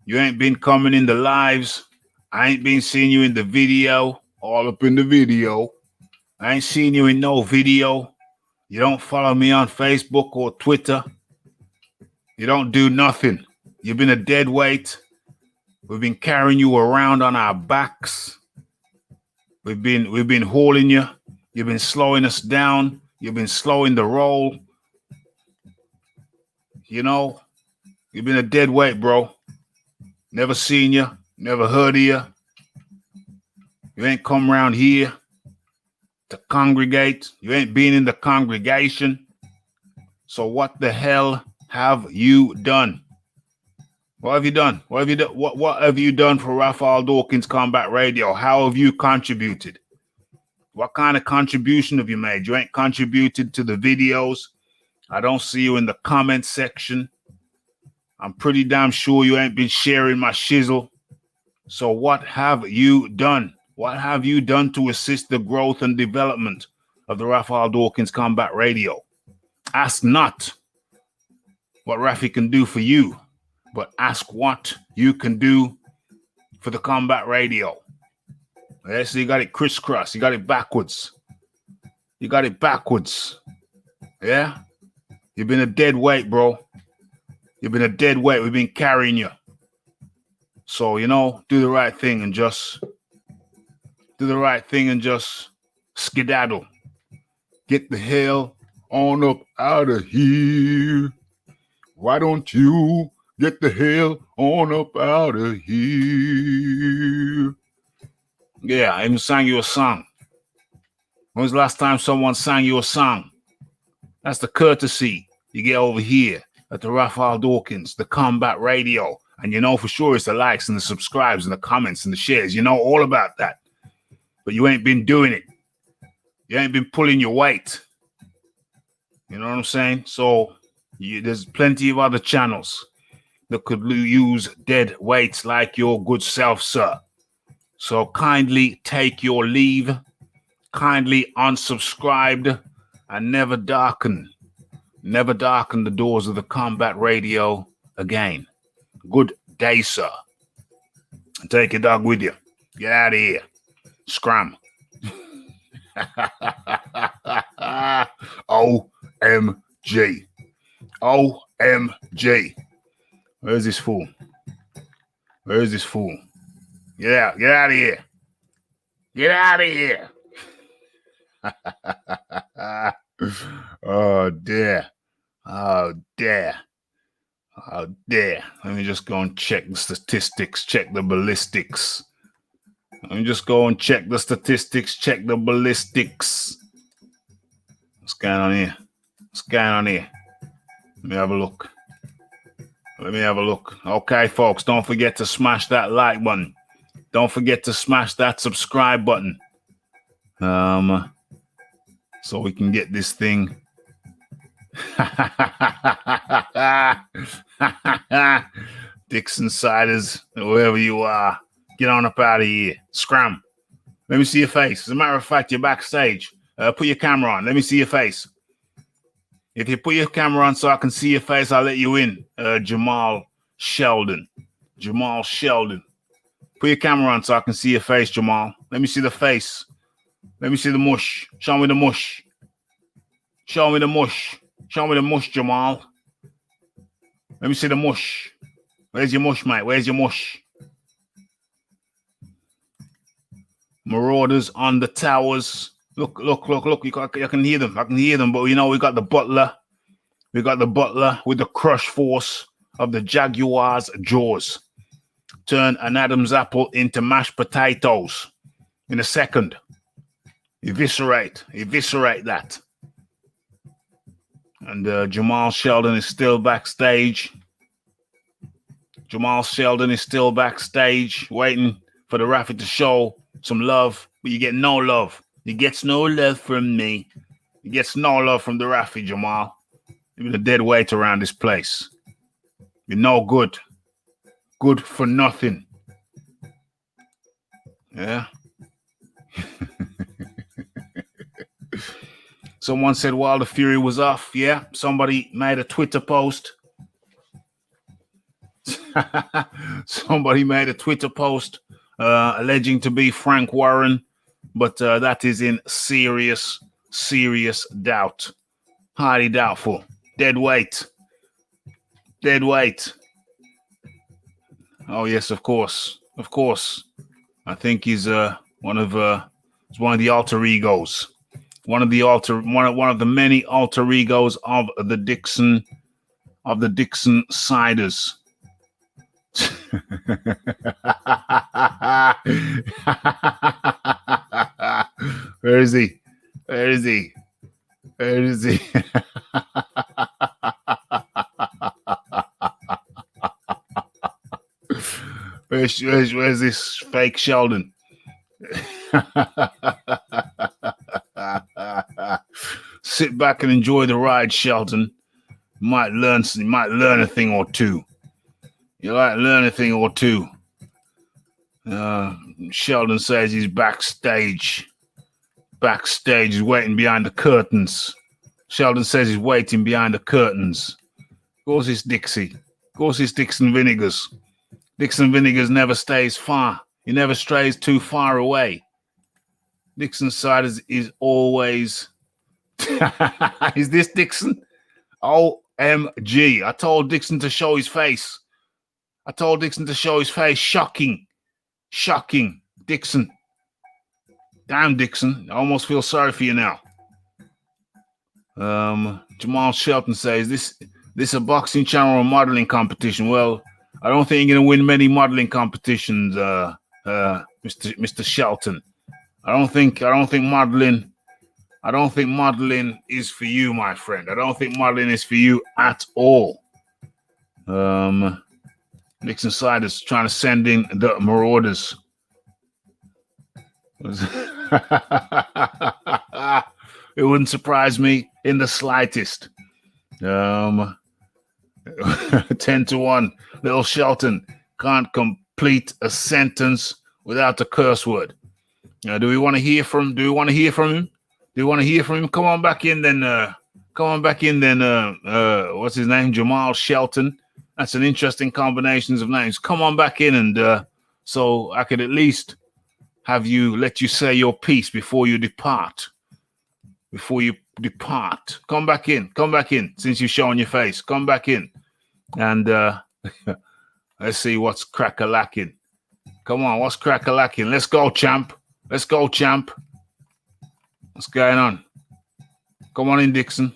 You ain't been coming in the lives. I ain't been seeing you in the video. All up in the video. I ain't seen you in no video. You don't follow me on Facebook or Twitter. You don't do nothing. You've been a dead weight. We've been carrying you around on our backs. We've been hauling you. You've been slowing us down. You've been slowing the roll. You know, you've been a dead weight, bro. Never seen you. Never heard of you. You ain't come around here to congregate. You ain't been in the congregation. So what the hell have you done? What have you done? What have you done? What have you done for Raphael Dawkins Combat Radio? How have you contributed? What kind of contribution have you made? You ain't contributed to the videos. I don't see you in the comment section. I'm pretty damn sure you ain't been sharing my shizzle. So what have you done? What have you done to assist the growth and development of the Raphael Dawkins Combat Radio? Ask not what Rafi can do for you, but ask what you can do for the Combat Radio. Yeah, so you got it crisscross. You got it backwards. You got it backwards. Yeah? You've been a dead weight, bro. You've been a dead weight. We've been carrying you. So, you know, do the right thing and just skedaddle. Get the hell on up out of here. Why don't you get the hell on up out of here? Yeah, I even sang you a song. When was the last time someone sang you a song? That's the courtesy you get over here at the Raphael Dawkins, the Combat Radio. And you know for sure it's the likes and the subscribes and the comments and the shares. You know all about that. But you ain't been doing it. You ain't been pulling your weight. You know what I'm saying? So there's plenty of other channels that could use dead weights like your good self, sir. So kindly take your leave. Kindly unsubscribe and never darken the doors of the Combat Radio again. Good day, sir. Take your dog with you. Get out of here. Scram. OMG. OMG. Where's this fool? Where's this fool? Get out. Get out of here. Get out of here. Oh, dear. Oh, dear. Oh, dear. Let me just go and check the statistics, check the ballistics. Let me just go and check the statistics, check the ballistics. What's going on here? What's going on here? Let me have a look. Let me have a look. Okay, folks, don't forget to smash that like button. Don't forget to smash that subscribe button. So we can get this thing. Dixon Siders, whoever you are, get on up out of here. Scram. Let me see your face. As a matter of fact, you're backstage. Put your camera on. Let me see your face. If you put your camera on so I can see your face, I'll let you in. Jamal Sheldon. Jamal Sheldon. Put your camera on so I can see your face, Jamal. Let me see the face. Let me see the mush. Show me the mush. Show me the mush. Show me the mush, Jamal. Let me see the mush. Where's your mush, mate? Where's your mush? Marauders on the towers. Look. You can hear them. I can hear them. But, you know, we got the butler. We got the butler with the crush force of the Jaguars' jaws. Turn an Adam's apple into mashed potatoes in a second. Eviscerate that. And Jamal Sheldon is still backstage. Jamal Sheldon is still backstage waiting for the Rafi to show some love. But you get no love. He gets no love from me. He gets no love from the Rafi, Jamal. You're the dead weight around this place. You're no good. Good for nothing. Yeah. Someone said Wilder Fury was off. Yeah. Somebody made a Twitter post. Somebody made a Twitter post alleging to be Frank Warren, but that is in serious doubt. Highly doubtful. Dead weight. Dead weight. Oh yes, of course. I think he's one of the alter egos. One of the many alter egos of the Dixon Siders. Where is he? Where's this fake Sheldon? Sit back and enjoy the ride, Sheldon. You might learn a thing or two. Sheldon says he's backstage. He's waiting behind the curtains. Sheldon says he's waiting behind the curtains. Goes this Dixie. Goes this Dixon Vinegars. Dixon Vinegars never stays far. He never strays too far away. Dixon side is always... Is this Dixon? OMG. I told Dixon to show his face. Shocking. Dixon. Damn, Dixon. I almost feel sorry for you now. Jamal Shelton says, this a boxing channel or modeling competition? Well, I don't think you're going to win many modeling competitions, Mr. Shelton. I don't think modeling is for you, my friend. I don't think modeling is for you at all. Dixon Siders trying to send in the Marauders. It wouldn't surprise me in the slightest. 10-1. Little Shelton can't complete a sentence without a curse word. Do we want to hear from? Do we want to hear from him? Do you want to hear from him? Come on back in then. What's his name? Jamal Shelton. That's an interesting combination of names. Come on back in, and so I could at least have you let you say your piece before you depart. Before you depart, come back in. Come back in. Since you're showing your face, come back in, and let's see what's crack-a-lacking. Come on, what's crack-a-lacking? Let's go, champ. Let's go, champ. What's going on? Come on in, Dixon.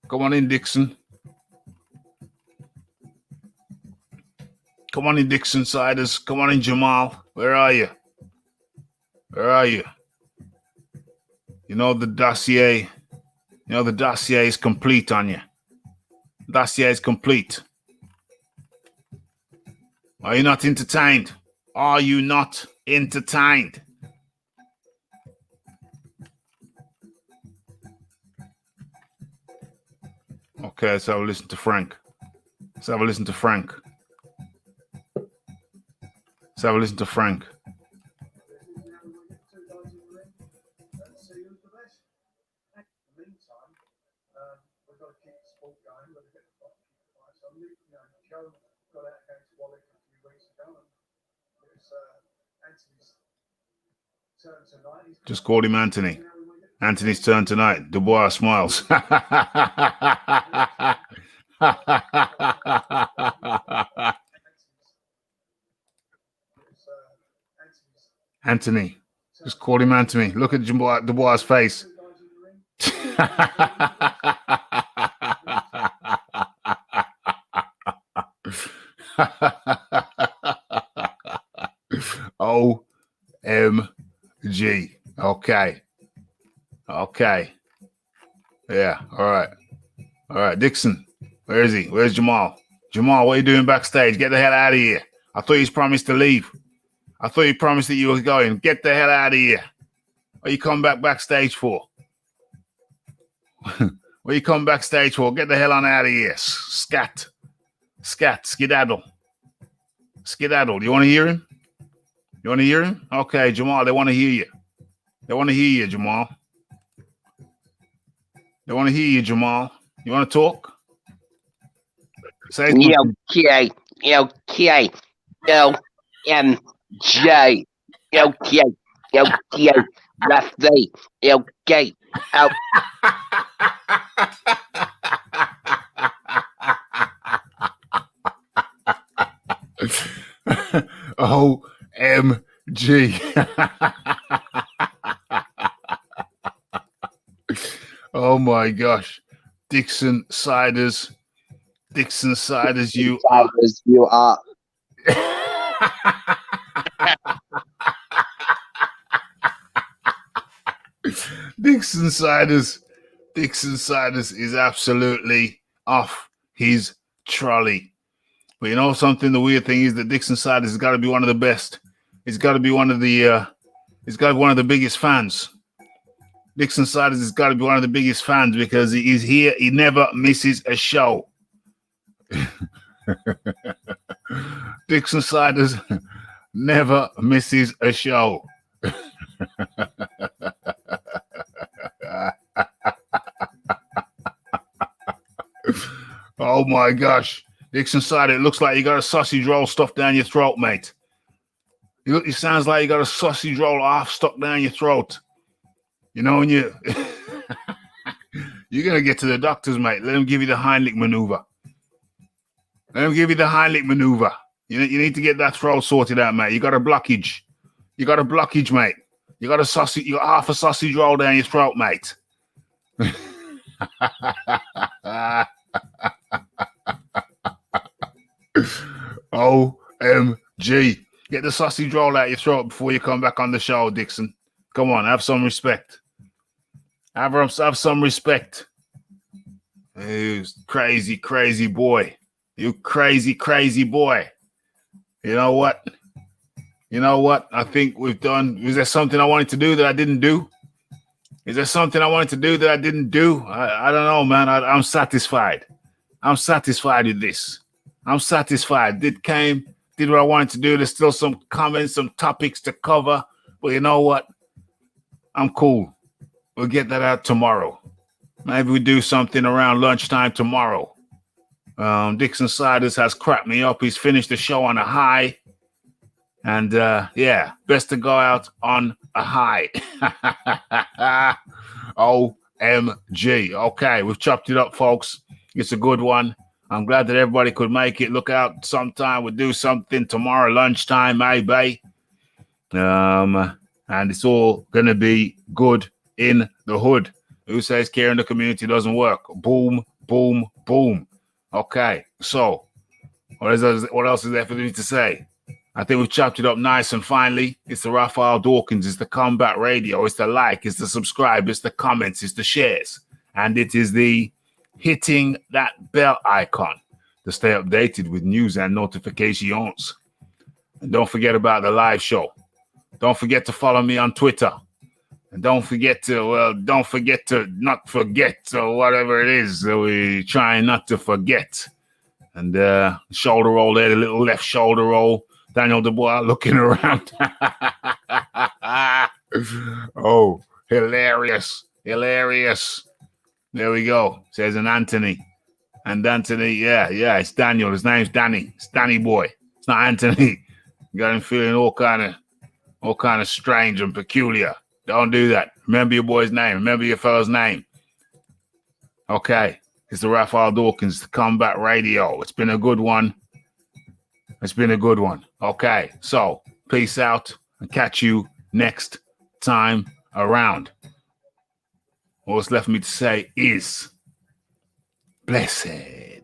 Come on in, Dixon. Come on in, Dixon Siders. Come on in, Jamal. Where are you? Where are you? You know the dossier. You know the dossier is complete on you. Dossier is complete. Are you not entertained? Are you not entertained? Okay, let's have a listen to Frank. Let's have a listen to Frank. Let's have a listen to Frank. Just called him Anthony. Anthony's turn tonight. Dubois smiles. Anthony. Just called him Anthony. Look at Dubois' face. OMG. Okay. Okay. Yeah. All right. All right. Dixon. Where is he? Where's Jamal? Jamal, what are you doing backstage? Get the hell out of here. I thought you promised to leave. I thought you promised that you were going. Get the hell out of here. What you come backstage for? What you come backstage for? Get the hell on out of here. Scat. Scat. Skedaddle. Skedaddle. You want to hear him? You want to hear him? Okay, Jamal, they want to hear you. They want to hear you, Jamal. They want to hear you, Jamal. You want to talk? Say okay. Okay. LMJ. Okay. Okay. Rusty. Okay. Out. OMG. Oh my gosh. Dixon Siders. Dixon Siders, you are. You are. Dixon Siders. Dixon Siders is absolutely off his trolley. But you know something? The weird thing is that Dixon Siders has got to be one of the best. He's got to be one of the. He's got to be one of the biggest fans. Dixon Siders has got to be one of the biggest fans because he is here. He never misses a show. Dixon Siders never misses a show. Oh my gosh. Dixon Siders, it looks like you got a sausage roll stuffed down your throat, mate. It sounds like you got a sausage roll half stuck down your throat. You know, when you're going to get to the doctors, mate. Let them give you the Heimlich maneuver. Let them give you the Heimlich maneuver. You need to get that throat sorted out, mate. You got a blockage. You got a blockage, mate. You got half a sausage roll down your throat, mate. OMG. Get the sausage roll out your throat before you come back on the show, Dixon. Come on, have some respect. Have some respect. You crazy, crazy boy. You crazy, crazy boy. You know what? You know what? I think we've done. Was there something I wanted to do that I didn't do? Is there something I wanted to do that I didn't do? I don't know, man. I'm satisfied. I'm satisfied with this. I'm satisfied. Did what I wanted to do. There's still some comments, some topics to cover. But you know what? I'm cool. We'll get that out tomorrow. Maybe we do something around lunchtime tomorrow. Dixon Siders has cracked me up. He's finished the show on a high. And yeah, best to go out on a high. OMG. Okay, we've chopped it up, folks. It's a good one. I'm glad that everybody could make it. Look out sometime. We'll do something tomorrow, lunchtime, maybe. And it's all going to be good in the hood. Who says care in the community doesn't work? Boom, boom, boom. Okay, so what else is there for me to say? I think we've chopped it up nice and finally. It's the Raphael Dawkins, it's the Combat Radio, it's the like, it's the subscribe, it's the comments, it's the shares. And it is the hitting that bell icon to stay updated with news and notifications. And don't forget about the live show. Don't forget to follow me on Twitter. And don't forget to not forget or whatever it is. We're trying not to forget. And shoulder roll there, the little left shoulder roll. Daniel Dubois looking around. Oh, hilarious. Hilarious. There we go. Says an Anthony. And Anthony, yeah, it's Daniel. His name's Danny. It's Danny boy. It's not Anthony. Got him feeling all kind of strange and peculiar. Don't do that. Remember your boy's name. Remember your fellow's name. Okay. It's the Raphael Dawkins, the Combat Radio. It's been a good one. It's been a good one. Okay. So, peace out and catch you next time around. All that's left for me to say is blessed.